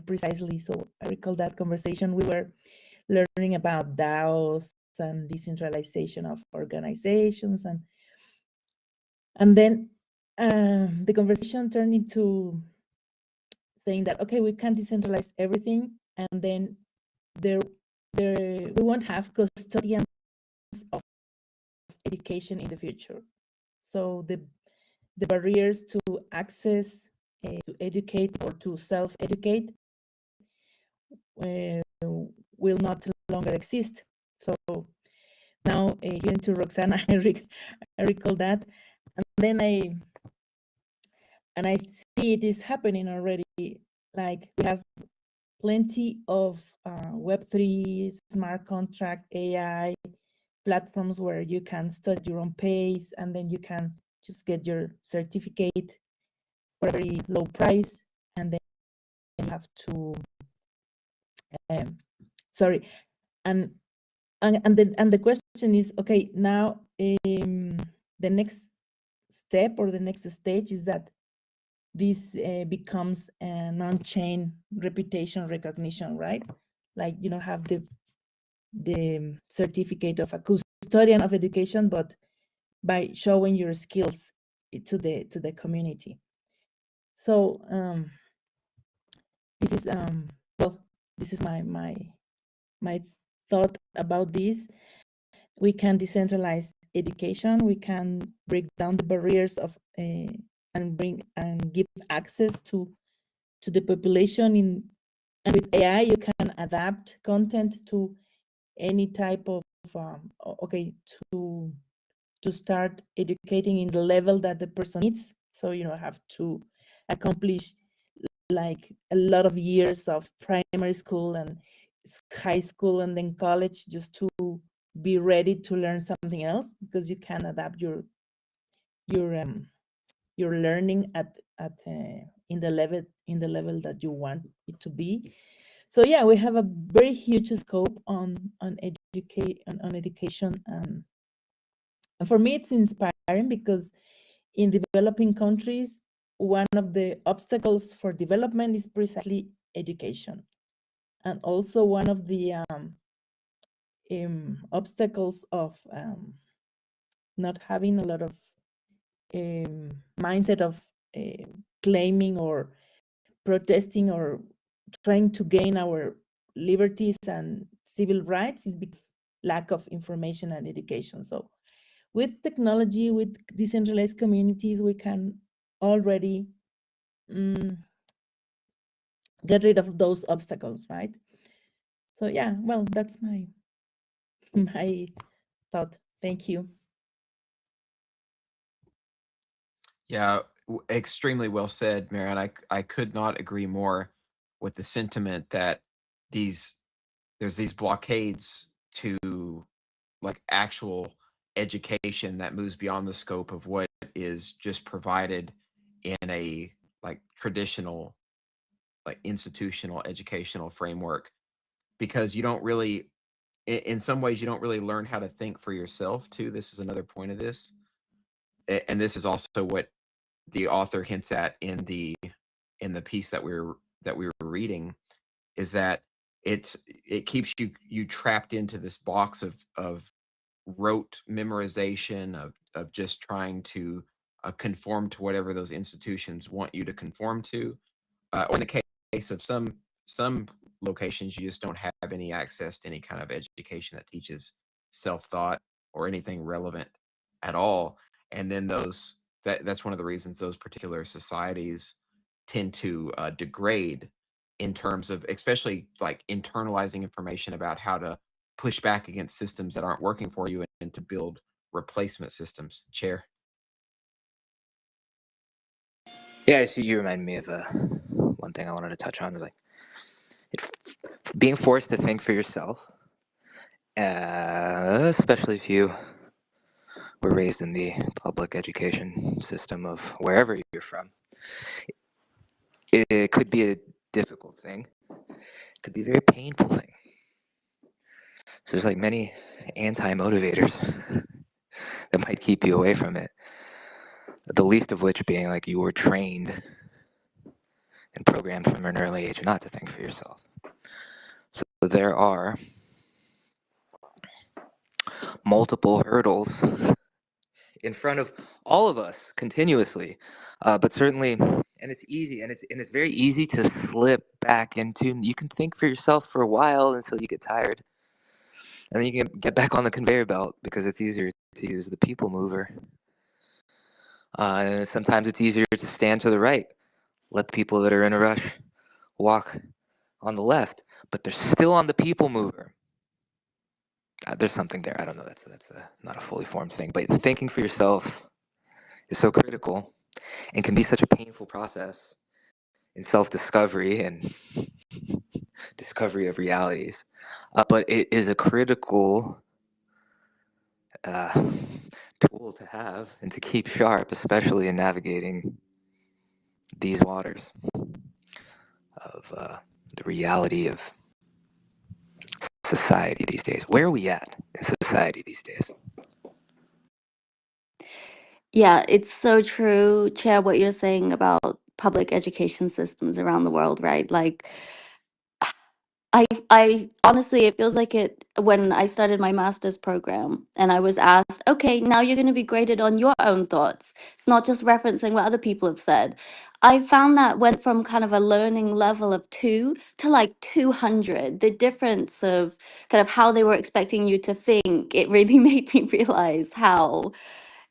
precisely. So I recall that conversation. We were learning about DAOs and decentralization of organizations, and then the conversation turned into saying that, okay, we can decentralize everything, and then we won't have custodians of education in the future. So the barriers to access, to educate or to self-educate will not longer exist. So now hearing to Roxana, I recall that, and then I see it is happening already. Like we have plenty of Web3, smart contract, AI platforms where you can study your own pace, and then you can just get your certificate for a very low price, and then you have to and the question is, okay, now the next step or the next stage is that this becomes an on-chain reputation recognition, right? Like, you know, have the certificate of a custodian of education, but by showing your skills to the community. So this is well, this is my thought about this. We can decentralize education. We can break down the barriers of and give access to the population. And with AI, you can adapt content to any type of to start educating in the level that the person needs. So you don't have to accomplish like a lot of years of primary school and high school and then college just to be ready to learn something else, because you can adapt your learning at in the level that you want it to be. So yeah, we have a very huge scope on education, and for me it's inspiring, because in developing countries, one of the obstacles for development is precisely education, and also one of the obstacles of not having a lot of mindset of claiming or protesting or trying to gain our liberties and civil rights is because lack of information and education. So with technology, with decentralized communities, we can already get rid of those obstacles, right? So yeah, well, that's my my thought. Thank you. Yeah, extremely well said, Marianne. I could not agree more with the sentiment that there's these blockades to like actual education that moves beyond the scope of what is just provided in a like traditional like institutional educational framework, because you don't really in some ways you don't really learn how to think for yourself too. This is another point of this, and this is also what the author hints at in the piece that we were reading, is that it keeps you trapped into this box of rote memorization of just trying to conform to whatever those institutions want you to conform to. Or in the case of some locations, you just don't have any access to any kind of education that teaches self-thought or anything relevant at all. And then that's one of the reasons those particular societies tend to degrade in terms of especially like internalizing information about how to push back against systems that aren't working for you and to build replacement systems. Chair. Yeah, so you remind me of one thing I wanted to touch on, was like being forced to think for yourself, especially if you were raised in the public education system of wherever you're from. It could be a difficult thing. It could be a very painful thing. So there's like many anti-motivators that might keep you away from it. The least of which being like you were trained and programmed from an early age not to think for yourself. So there are multiple hurdles in front of all of us continuously, but certainly, and it's easy, and it's very easy to slip back into. You can think for yourself for a while until you get tired, and then you can get back on the conveyor belt because it's easier to use the people mover. Sometimes it's easier to stand to the right, let the people that are in a rush walk on the left, but they're still on the people mover. There's something there. I don't know. That's not a fully formed thing, but thinking for yourself is so critical and can be such a painful process in self-discovery and discovery of realities. But it is a critical tool to have and to keep sharp, especially in navigating these waters of the reality of society these days. Where are we at in society these days? Yeah, it's so true, Chair, what you're saying about public education systems around the world, right? Like, I honestly, it feels like it when I started my master's program and I was asked, okay, now you're going to be graded on your own thoughts. It's not just referencing what other people have said. I found that went from kind of a learning level of 2 to like 200. The difference of kind of how they were expecting you to think, it really made me realize how,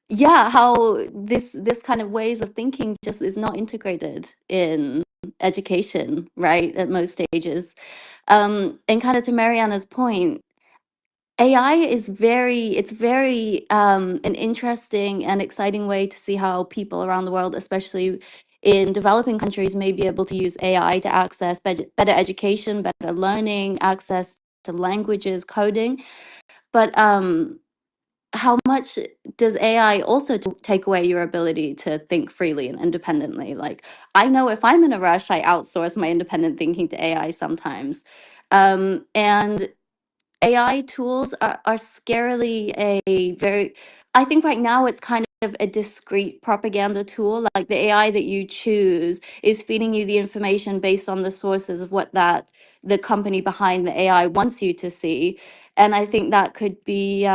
yeah, how this kind of ways of thinking just is not integrated in education, right, at most stages. And kind of to Mariana's point, AI is it's very an interesting and exciting way to see how people around the world, especially in developing countries, may be able to use AI to access better education, better learning, access to languages, coding. But how much does AI also take away your ability to think freely and independently? Like, I know if I'm in a rush, I outsource my independent thinking to AI sometimes. And AI tools are scarily I think right now it's kind of a discrete propaganda tool. Like the AI that you choose is feeding you the information based on the sources of what the company behind the AI wants you to see. And I think that could be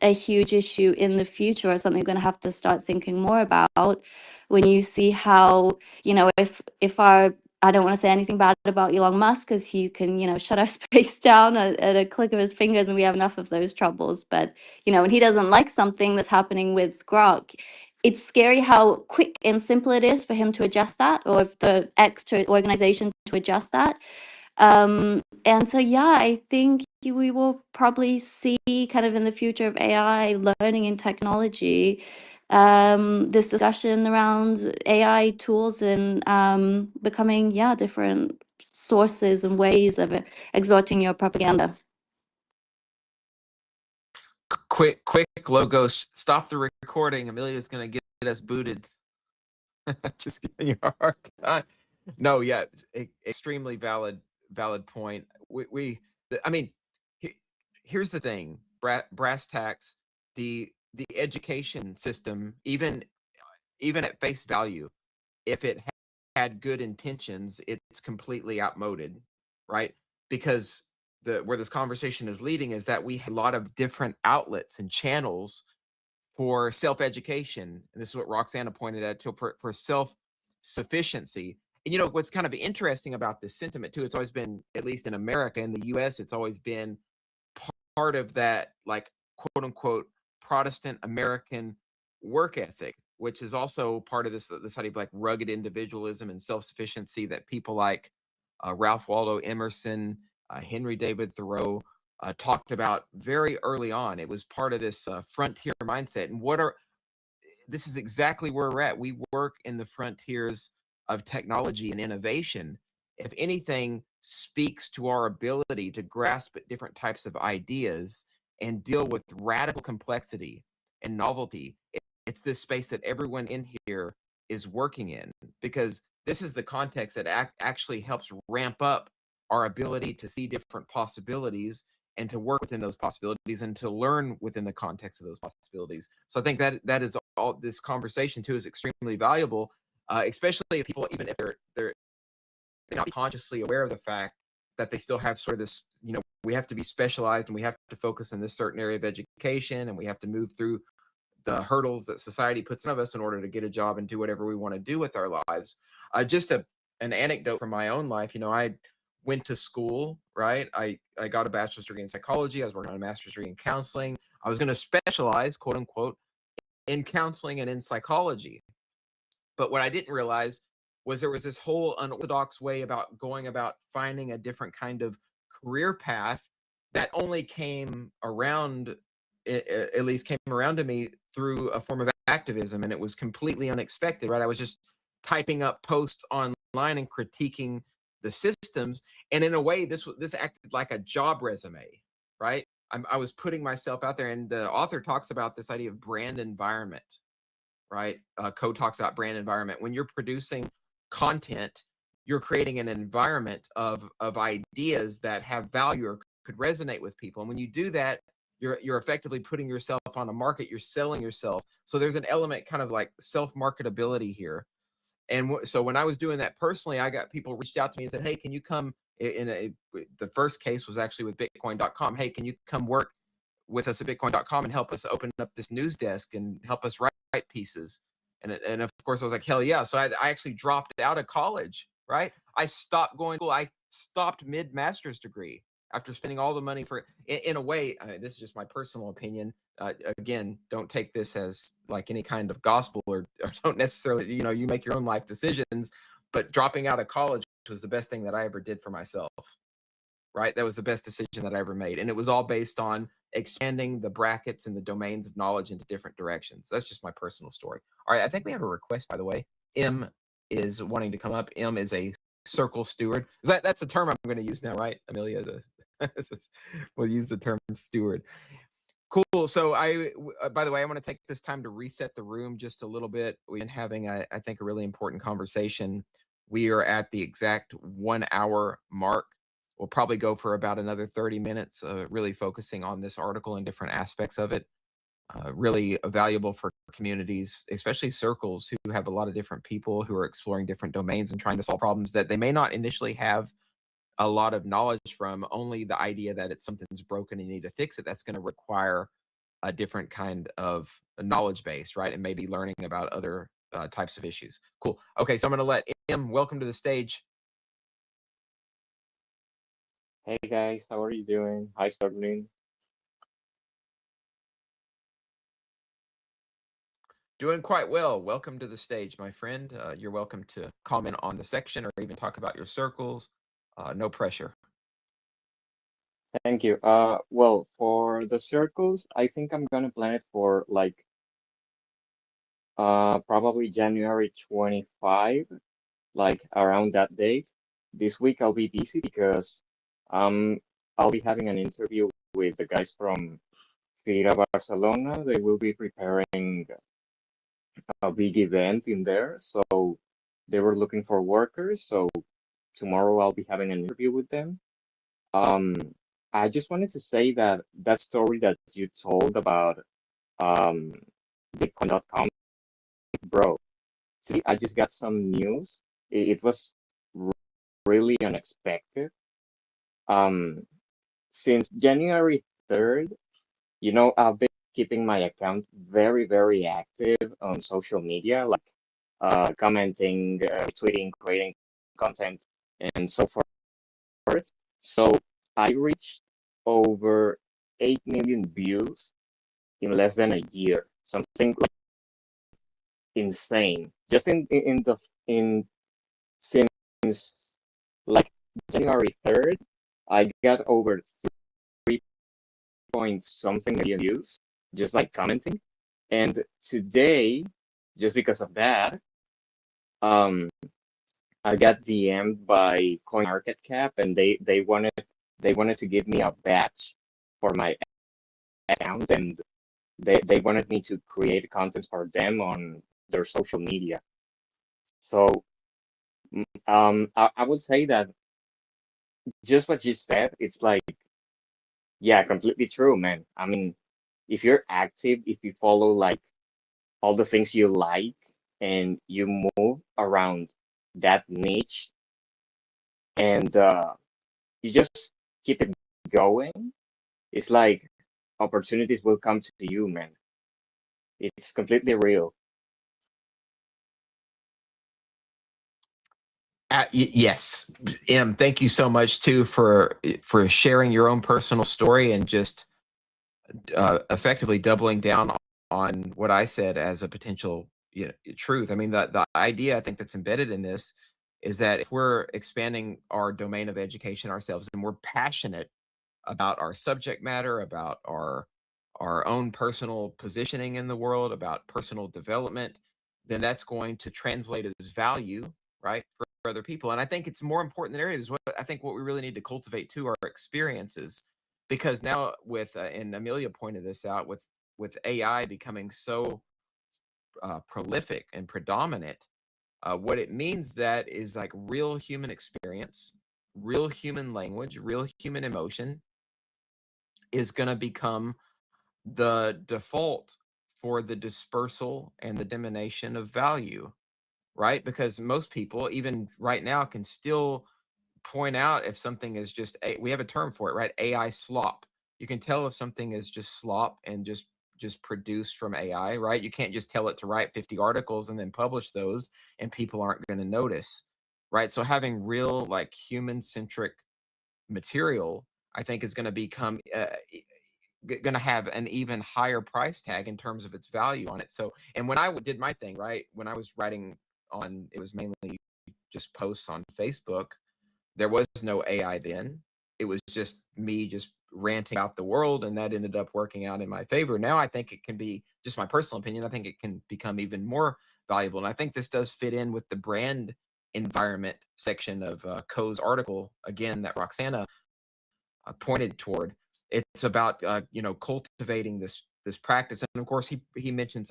a huge issue in the future, or something we're going to have to start thinking more about when you see how, if our I don't want to say anything bad about Elon Musk because he can, shut our space down at a click of his fingers, and we have enough of those troubles. But, when he doesn't like something that's happening with Grok, it's scary how quick and simple it is for him to adjust that, or if the extra organization to adjust that. And so, yeah, I think we will probably see kind of in the future of AI, learning and technology, this discussion around AI tools and becoming, yeah, different sources and ways of exhorting your propaganda. Quick logos. Stop the recording. Amelia's gonna get us booted. Just giving you a hard time. No, yeah, extremely valid point. I mean, here's the thing, brass tacks. The education system, even at face value, if it had good intentions, it's completely outmoded, right? Because where this conversation is leading is that we have a lot of different outlets and channels for self-education, and this is what Roxana pointed at, for self-sufficiency. And what's kind of interesting about this sentiment too, it's always been, at least in America, in the US, it's always been part of that, like, quote unquote Protestant American work ethic, which is also part of this idea of like rugged individualism and self-sufficiency that people like Ralph Waldo Emerson, Henry David Thoreau talked about very early on. It was part of this frontier mindset. And this is exactly where we're at. We work in the frontiers of technology and innovation. If anything speaks to our ability to grasp at different types of ideas and deal with radical complexity and novelty, it's this space that everyone in here is working in, because this is the context that actually helps ramp up our ability to see different possibilities and to work within those possibilities and to learn within the context of those possibilities. So I think that is all. This conversation too is extremely valuable, especially if people, even if they're not consciously aware of the fact that they still have sort of this, we have to be specialized and we have to focus in this certain area of education and we have to move through the hurdles that society puts in of us in order to get a job and do whatever we want to do with our lives. Just an anecdote from my own life. I went to school, right? I got a bachelor's degree in psychology. I was working on a master's degree in counseling. I was going to specialize, quote unquote, in counseling and in psychology. But what I didn't realize was there was this whole unorthodox way about going about finding a different kind of career path that only came around, at least came around to me through a form of activism. And it was completely unexpected, right? I was just typing up posts online and critiquing the systems. And in a way, this acted like a job resume, right? I was putting myself out there, and the author talks about this idea of brand environment, right? Code talks about brand environment. When you're producing content, you're creating an environment of ideas that have value or could resonate with people. And when you do that, you're effectively putting yourself on a market. You're selling yourself. So there's an element kind of like self-marketability here. And so when I was doing that personally, I got people reached out to me and said, "Hey, can you come?" The first case was actually with Bitcoin.com. "Hey, can you come work with us at Bitcoin.com and help us open up this news desk and help us write pieces?" And of course I was like, hell yeah. So I actually dropped out of college, right? I stopped going to school. I stopped mid-master's degree after spending all the money for it. In a way, this is just my personal opinion. Again, don't take this as like any kind of gospel, or don't necessarily, you make your own life decisions, but dropping out of college was the best thing that I ever did for myself, right? That was the best decision that I ever made. And it was all based on expanding the brackets and the domains of knowledge into different directions. That's just my personal story. All right, I think we have a request, by the way. M is wanting to come up. M is a circle steward. That's the term I'm going to use now, right, Amelia? We'll use the term steward. Cool. So by the way, I want to take this time to reset the room just a little bit. We've been having, I think, a really important conversation. We are at the exact 1 hour mark. We'll probably go for about another 30 minutes, really focusing on this article and different aspects of it. Really valuable for communities, especially circles who have a lot of different people who are exploring different domains and trying to solve problems that they may not initially have a lot of knowledge from. Only the idea that it's something's broken and you need to fix it, that's going to require a different kind of knowledge base, right? And maybe learning about other types of issues. Cool. Okay, so I'm going to let M, welcome to the stage. Hey guys, how are you doing? Hi, Starling. Doing quite well. Welcome to the stage, my friend. You're welcome to comment on the section or even talk about your circles. No pressure. Thank you. Well, for the circles, I think I'm gonna plan it for like probably January 25, like around that date. This week I'll be busy because I'll be having an interview with the guys from Fira Barcelona. They will be preparing a big event in there, so they were looking for workers. So tomorrow I'll be having an interview with them. Um, I just wanted to say that that story that you told about um Bitcoin.com, bro. See, I just got some news. It was really unexpected. Um, since January 3rd, I've been keeping my account very, very active on social media, like commenting, tweeting, creating content, and so forth. So I reached over 8 million views in less than a year, something like insane. Just in since like January 3rd, I got over 3 point something million views just by commenting. And today, just because of that, um, I got DM'd by CoinMarketCap, and they wanted to give me a badge for my account, and they wanted me to create content for them on their social media. So I would say that just what you said, it's like, yeah, completely true, man. I mean, if you're active, if you follow like all the things you like and you move around that niche, and you just keep it going, it's like opportunities will come to you, man. It's completely real. Yes, Em, thank you so much too for sharing your own personal story and just effectively doubling down on what I said as a potential truth. I mean, the idea I think that's embedded in this is that if we're expanding our domain of education ourselves and we're passionate about our subject matter, about our own personal positioning in the world, about personal development, then that's going to translate as value, right, for other people. And I think it's more important than areas. What I think what we really need to cultivate too are experiences, because now with and Amelia pointed this out, with AI becoming so prolific and predominant, what it means that is like real human experience, real human language, real human emotion is going to become the default for the dispersal and the dissemination of value, right? Because most people, even right now, can still point out if something is just we have a term for it, right? AI slop. You can tell if something is just slop and just produced from AI, right? You can't just tell it to write 50 articles and then publish those and people aren't going to notice, right? So having real like human centric material, I think, is going to become going to have an even higher price tag in terms of its value on it. So, and when I did my thing, right, when I was writing on, it was mainly just posts on Facebook. There was no AI then. It was just me just ranting out the world, and that ended up working out in my favor. Now I think it can be, just my personal opinion, I think it can become even more valuable. And I think this does fit in with the brand environment section of Co's article, again, that Roxana pointed toward. It's about cultivating this practice, and of course he mentions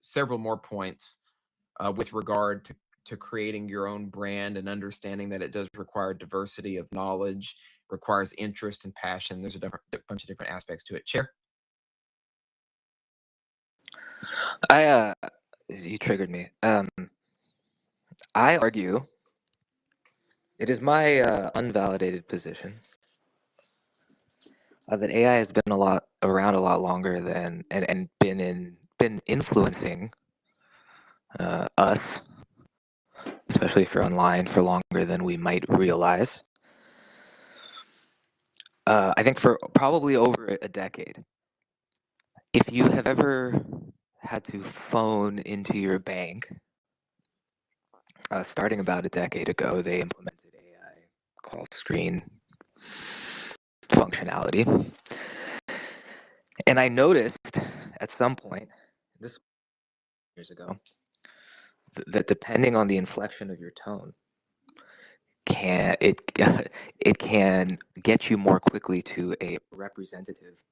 several more points with regard to creating your own brand and understanding that it does require diversity of knowledge, requires interest and passion. There's a bunch of different aspects to it. Chair? You triggered me. I argue it is my unvalidated position that AI has been around a lot longer than and been influencing us, especially if you're online, for longer than we might realize. I think for probably over a decade. If you have ever had to phone into your bank, starting about a decade ago, they implemented AI call screen functionality. And I noticed at some point, this years ago, that depending on the inflection of your tone, it can get you more quickly to a representative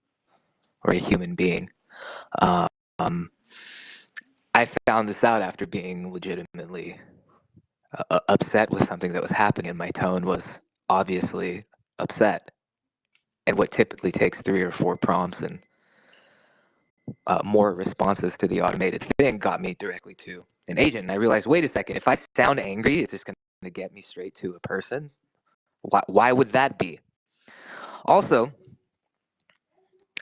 or a human being. Um, I found this out after being legitimately upset with something that was happening, and my tone was obviously upset. And what typically takes 3 or 4 prompts and more responses to the automated thing got me directly to an agent. And I realized, wait a second, if I sound angry, it's just going to get me straight to a person. Why would that be? Also,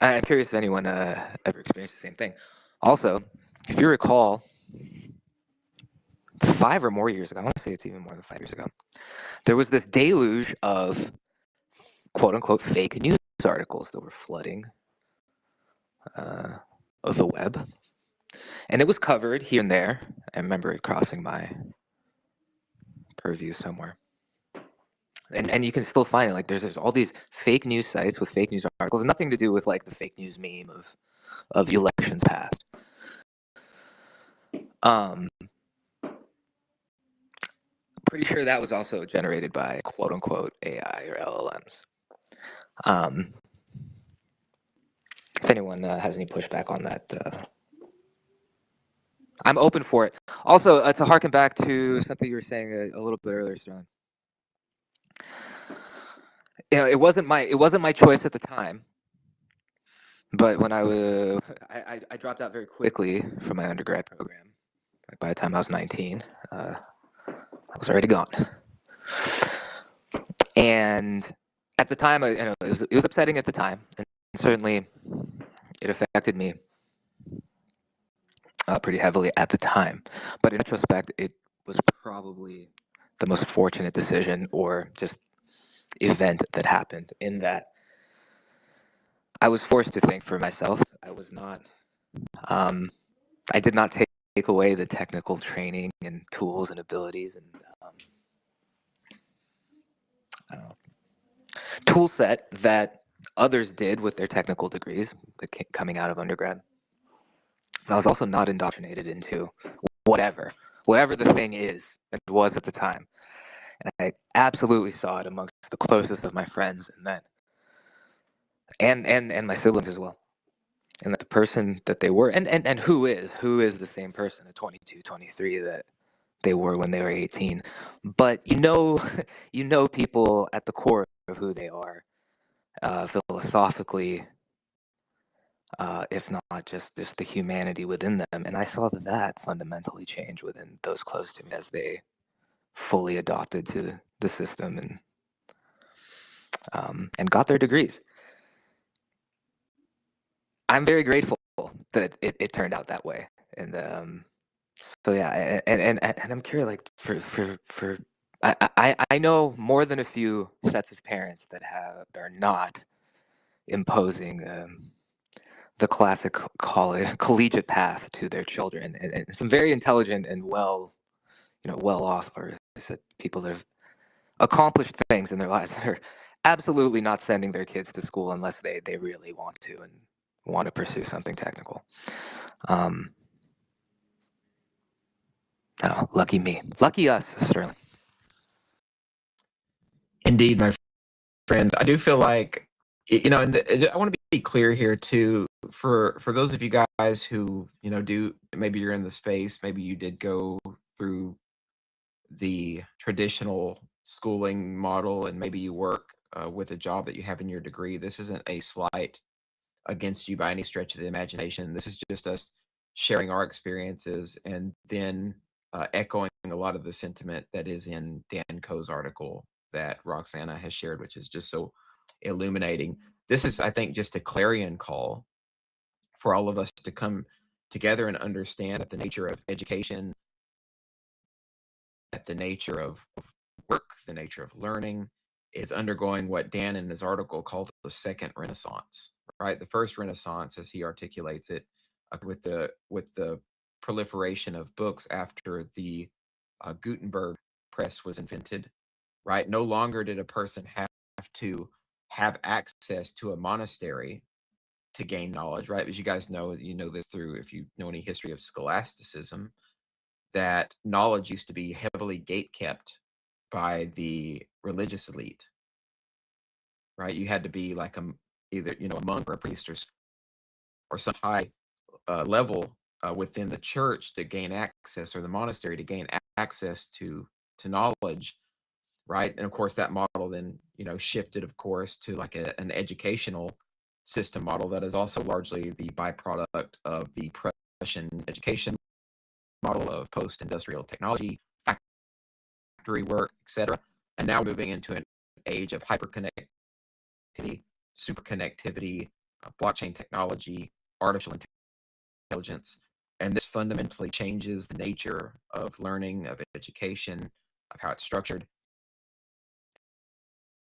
I'm curious if anyone ever experienced the same thing. Also, if you recall, 5 or more years ago, I want to say it's even more than 5 years ago, there was this deluge of quote unquote fake news articles that were flooding the web. And it was covered here and there. I remember it crossing my purview somewhere. And you can still find it. Like there's all these fake news sites with fake news articles, nothing to do with like the fake news meme of elections past. Pretty sure that was also generated by quote unquote AI or LLMs. If anyone has any pushback on that, I'm open for it. Also, to harken back to something you were saying a little bit earlier, John. You know, it wasn't my choice at the time, but when I dropped out very quickly from my undergrad program. Like by the time I was 19, I was already gone. And at the time, it was upsetting at the time, and certainly it affected me pretty heavily at the time. But in retrospect, it was probably the most fortunate decision or just event that happened, in that I was forced to think for myself. I was not, I did not take away the technical training and tools and abilities and tool set that others did with their technical degrees coming out of undergrad. But I was also not indoctrinated into whatever the thing is and was at the time. And I absolutely saw it amongst the closest of my friends and then and my siblings as well. And that the person that they were and who is the same person at 22, 23 that they were when they were 18. But you know people at the core of who they are, philosophically, if not just the humanity within them. And I saw that fundamentally change within those close to me as they fully adopted to the system and got their degrees. I'm very grateful that it turned out that way. And so yeah, and I'm curious, like for I know more than a few sets of parents that are not imposing the classic collegiate path to their children, and some very intelligent and well off, or people that have accomplished things in their lives that are absolutely not sending their kids to school unless they really want to and want to pursue something technical. Oh, lucky me. Lucky us, Sterling. Indeed, my friend. I do feel like, and I want to be clear here too, for those of you guys who, do, maybe you're in the space, maybe you did go through the traditional schooling model, and maybe you work with a job that you have in your degree. This isn't a slight against you by any stretch of the imagination. This is just us sharing our experiences and then echoing a lot of the sentiment that is in Dan Koh's article that Roxana has shared, which is just so illuminating. This is, I think, just a clarion call for all of us to come together and understand that the nature of education, that the nature of work, the nature of learning is undergoing what Dan in his article called the second renaissance, right? The first renaissance, as he articulates it, with the proliferation of books after the Gutenberg press was invented, right? No longer did a person have to have access to a monastery to gain knowledge, right? As you guys know, you know this through, if you know any history of scholasticism, that knowledge used to be heavily gate-kept by the religious elite, right? You had to be like either, you know, a monk or a priest or some high level within the church to gain access, or the monastery to gain access to knowledge, right? And of course, that model then, you know, shifted, of course, to like an educational system model that is also largely the byproduct of the Prussian education model of post-industrial technology, factory work, etc. And now moving into an age of hyperconnectivity, superconnectivity, blockchain technology, artificial intelligence. And this fundamentally changes the nature of learning, of education, of how it's structured.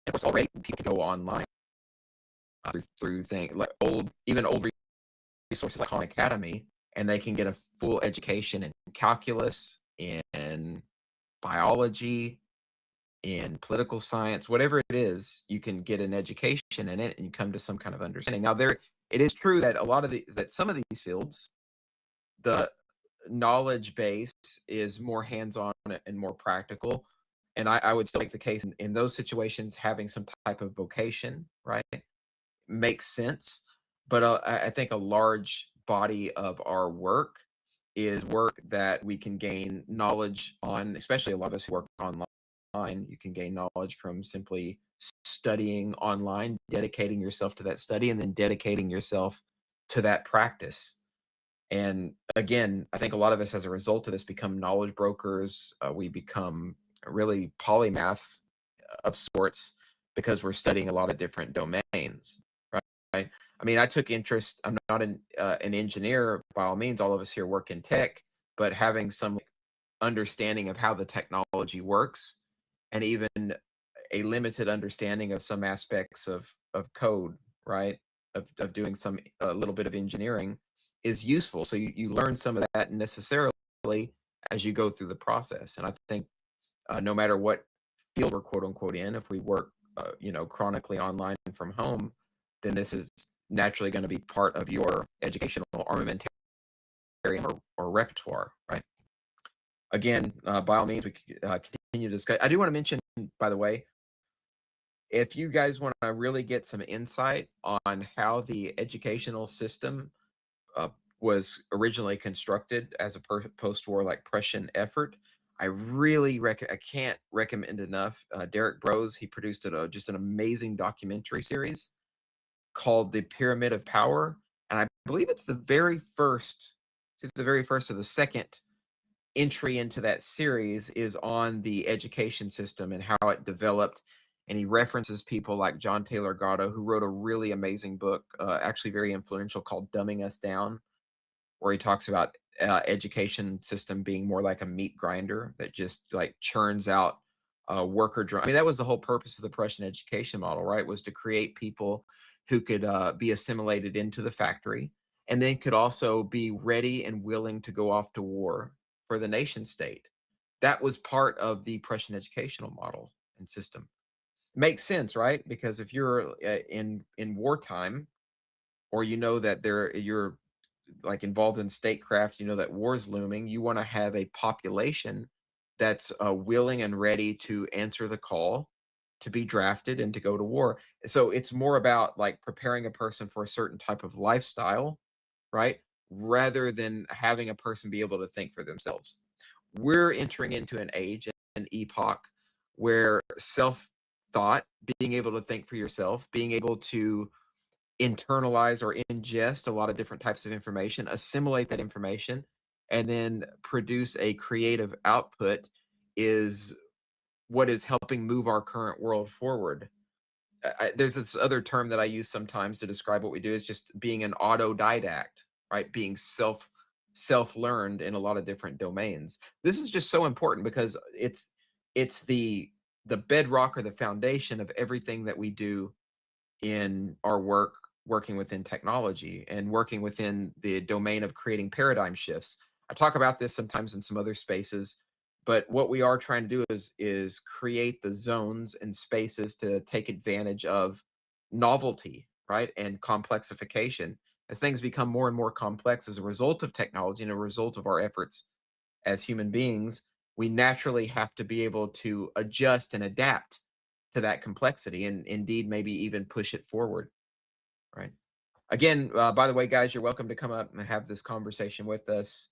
And of course, already people can go online through things like old resources like Khan Academy, and they can get a full education in calculus, in biology, in political science, whatever it is. You can get an education in it and you come to some kind of understanding. Now, it is true that some of these fields, the knowledge base is more hands-on and more practical. And I would still make the case in those situations, having some type of vocation, right, makes sense. But I think a large body of our work is work that we can gain knowledge on, especially a lot of us who work online. You can gain knowledge from simply studying online, dedicating yourself to that study, and then dedicating yourself to that practice. And again, I think a lot of us, as a result of this, become knowledge brokers. We become really polymaths of sorts because we're studying a lot of different domains, right? I mean, I took interest. I'm not an engineer by all means. All of us here work in tech, but having some understanding of how the technology works, and even a limited understanding of some aspects of code, right? Of doing a little bit of engineering is useful. So you learn some of that necessarily as you go through the process. And I think no matter what field we're quote unquote in, if we work, you know, chronically online from home, then this is naturally going to be part of your educational armamentarium or repertoire, right? Again, by all means, we continue to discuss. I do want to mention, by the way, if you guys want to really get some insight on how the educational system was originally constructed as a post-war like Prussian effort, I really I can't recommend enough Derek Broze. He produced just an amazing documentary series called The Pyramid of Power, and I believe it's the very first or the second entry into that series is on the education system and how it developed. And he references people like John Taylor Gatto, who wrote a really amazing book, actually very influential, called Dumbing Us Down, where he talks about education system being more like a meat grinder that just like churns out worker I mean, that was the whole purpose of the Prussian education model, right? Was to create people who could be assimilated into the factory, and then could also be ready and willing to go off to war for the nation state. That was part of the Prussian educational model and system. Makes sense, right? Because if you're in wartime, or you know that you're like involved in statecraft, you know that war's looming, you want to have a population that's willing and ready to answer the call to be drafted and to go to war. So it's more about like preparing a person for a certain type of lifestyle, right? Rather than having a person be able to think for themselves. We're entering into an age, an epoch, where self-thought, being able to think for yourself, being able to internalize or ingest a lot of different types of information, assimilate that information, and then produce a creative output is what is helping move our current world forward. There's this other term that I use sometimes to describe what we do, is just being an autodidact, right? Being self-learned in a lot of different domains. This is just so important because it's the bedrock or the foundation of everything that we do in our work working within technology and working within the domain of creating paradigm shifts. I talk about this sometimes in some other spaces, but what we are trying to do is create the zones and spaces to take advantage of novelty, right? And complexification. As things become more and more complex as a result of technology and a result of our efforts as human beings, we naturally have to be able to adjust and adapt to that complexity and indeed maybe even push it forward, right? Again, by the way, guys, you're welcome to come up and have this conversation with us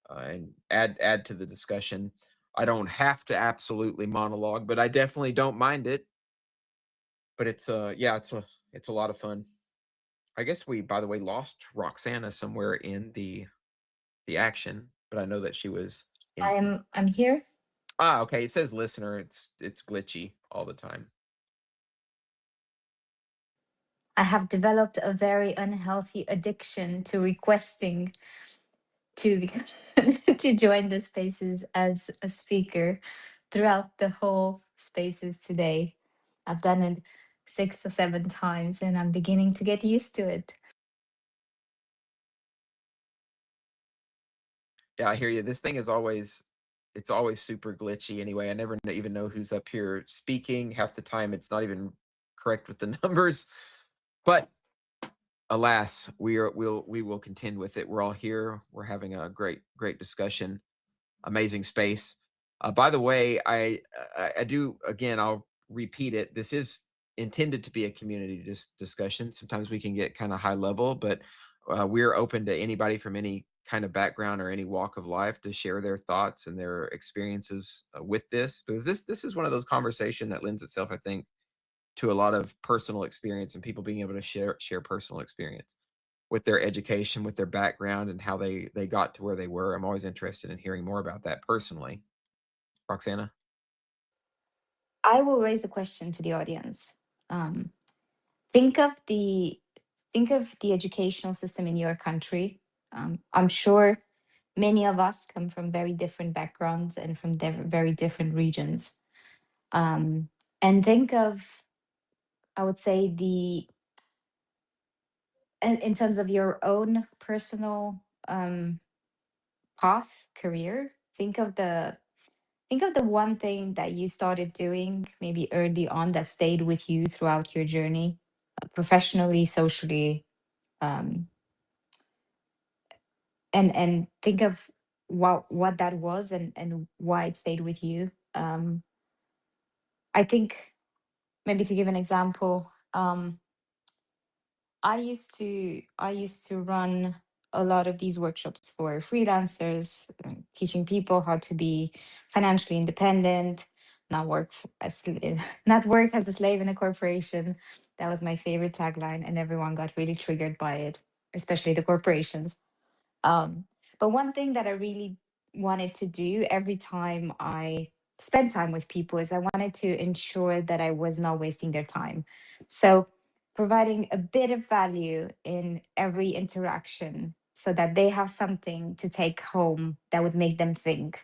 and add to the discussion. I don't have to absolutely monologue, but I definitely don't mind it. But it's yeah, it's a lot of fun. I guess we, by the way, lost Roxana somewhere in the action, but I know that she was in. I'm here. Ah, okay. It says listener. It's glitchy all the time. I have developed a very unhealthy addiction to requesting to to join the spaces as a speaker throughout the whole spaces today. I've done it 6 or 7 times and I'm beginning to get used to it. Yeah, I hear you. This thing is always, it's always super glitchy anyway. I never even know who's up here speaking. Half the time it's not even correct with the numbers. But alas, we will contend with it. We're all here. We're having a great discussion. Amazing space. By the way, I do, again, I'll repeat it. This is intended to be a community discussion. Sometimes we can get kind of high level, but we're open to anybody from any kind of background or any walk of life to share their thoughts and their experiences with this, because this is one of those conversations that lends itself, I think, to a lot of personal experience and people being able to share personal experience with their education, with their background, and how they got to where they were. I'm always interested in hearing more about that personally. Roxana? I will raise a question to the audience. Um, think of the educational system in your country. I'm sure many of us come from very different backgrounds and from very different regions. And think of, I would say, in terms of your own personal path, career. Think of the one thing that you started doing maybe early on that stayed with you throughout your journey, professionally, socially, um, and think of what that was and why it stayed with you. I think maybe to give an example, I used to run a lot of these workshops for freelancers, teaching people how to be financially independent, not work not work as a slave in a corporation. That was my favorite tagline, and everyone got really triggered by it, especially the corporations. Um, but one thing that I really wanted to do every time I spent time with people is I wanted to ensure that I was not wasting their time. So providing a bit of value in every interaction so that they have something to take home that would make them think.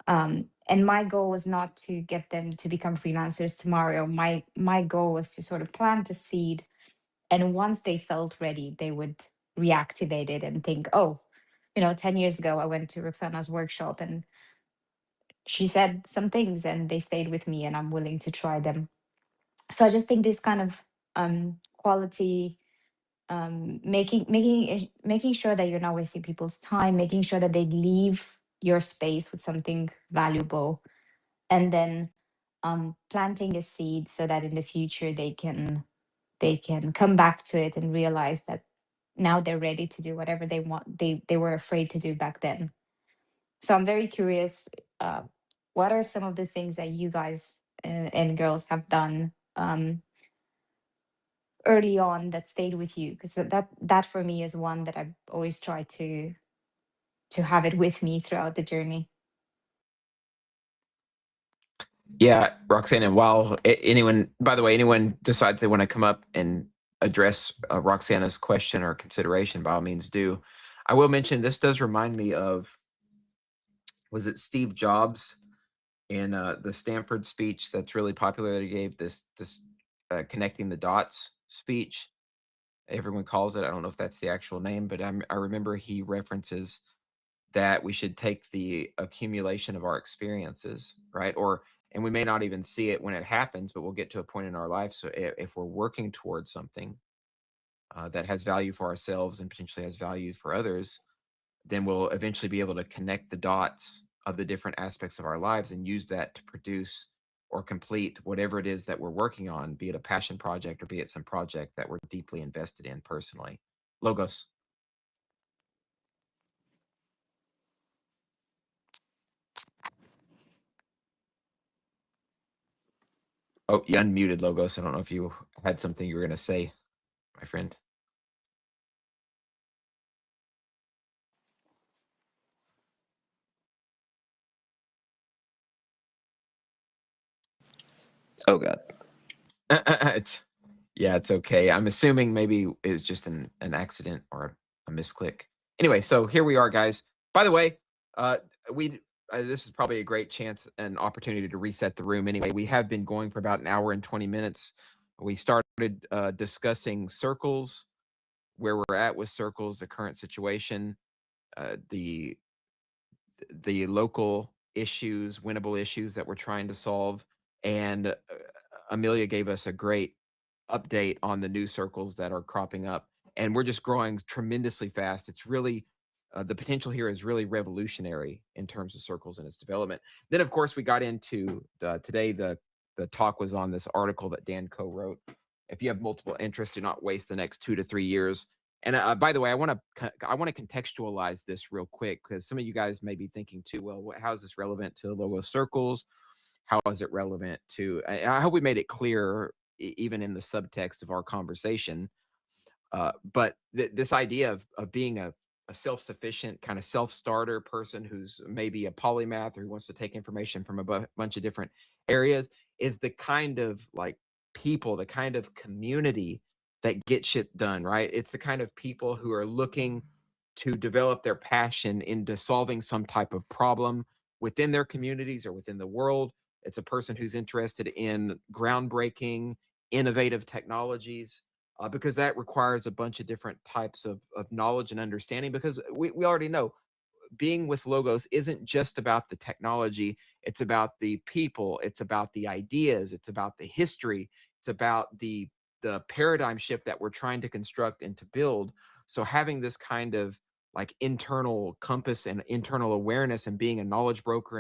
And my goal was not to get them to become freelancers tomorrow. My goal was to sort of plant a seed, and once they felt ready, they would reactivate it and think, oh, 10 years ago, I went to Roxana's workshop and she said some things and they stayed with me and I'm willing to try them. So I just think this kind of quality, making sure that you're not wasting people's time, making sure that they leave your space with something valuable, and then planting a seed so that in the future they can come back to it and realize that now they're ready to do whatever they want they were afraid to do back then. So I'm very curious, what are some of the things that you guys and girls have done early on that stayed with you? Because that for me is one that I've always tried to have it with me throughout the journey. Yeah, Roxana, and while anyone, by the way, anyone decides they want to come up and address Roxana's question or consideration, by all means do. I will mention this does remind me of, was it Steve Jobs in the Stanford speech that's really popular that he gave, this connecting the dots speech? everyone calls it. I don't know if that's the actual name, but I remember he references that we should take the accumulation of our experiences, right? And we may not even see it when it happens, but we'll get to a point in our life. So if we're working towards something that has value for ourselves and potentially has value for others, then we'll eventually be able to connect the dots of the different aspects of our lives and use that to produce or complete whatever it is that we're working on, be it a passion project or be it some project that we're deeply invested in personally. Logos. Oh, you unmuted, Logos. I don't know if you had something you were going to say, my friend. Oh God. It's okay. I'm assuming maybe it was just an accident or a misclick. Anyway, so here we are, guys. By the way, this is probably a great chance and opportunity to reset the room. Anyway, we have been going for about an hour and 20 minutes. We started discussing circles, where we're at with circles, the current situation, the local issues, winnable issues that we're trying to solve. And Amelia gave us a great update on the new circles that are cropping up. And we're just growing tremendously fast. It's really, the potential here is really revolutionary in terms of circles and its development. Then, of course, we got into today, the talk was on this article that Dan co-wrote. If you have multiple interests, do not waste the next 2 to 3 years. And by the way, I want to contextualize this real quick, because some of you guys may be thinking too, well, how is this relevant to Logos Circles? How is it relevant to? I hope we made it clear, even in the subtext of our conversation. But this idea of being a self-sufficient kind of self-starter person who's maybe a polymath or who wants to take information from a bunch of different areas is the kind of like people, the kind of community that get shit done, right? It's the kind of people who are looking to develop their passion into solving some type of problem within their communities or within the world. It's a person who's interested in groundbreaking, innovative technologies, because that requires a bunch of different types of knowledge and understanding, because we already know being with Logos isn't just about the technology. It's about the people. It's about the ideas. It's about the history. It's about the paradigm shift that we're trying to construct and to build. So having this kind of like internal compass and internal awareness and being a knowledge broker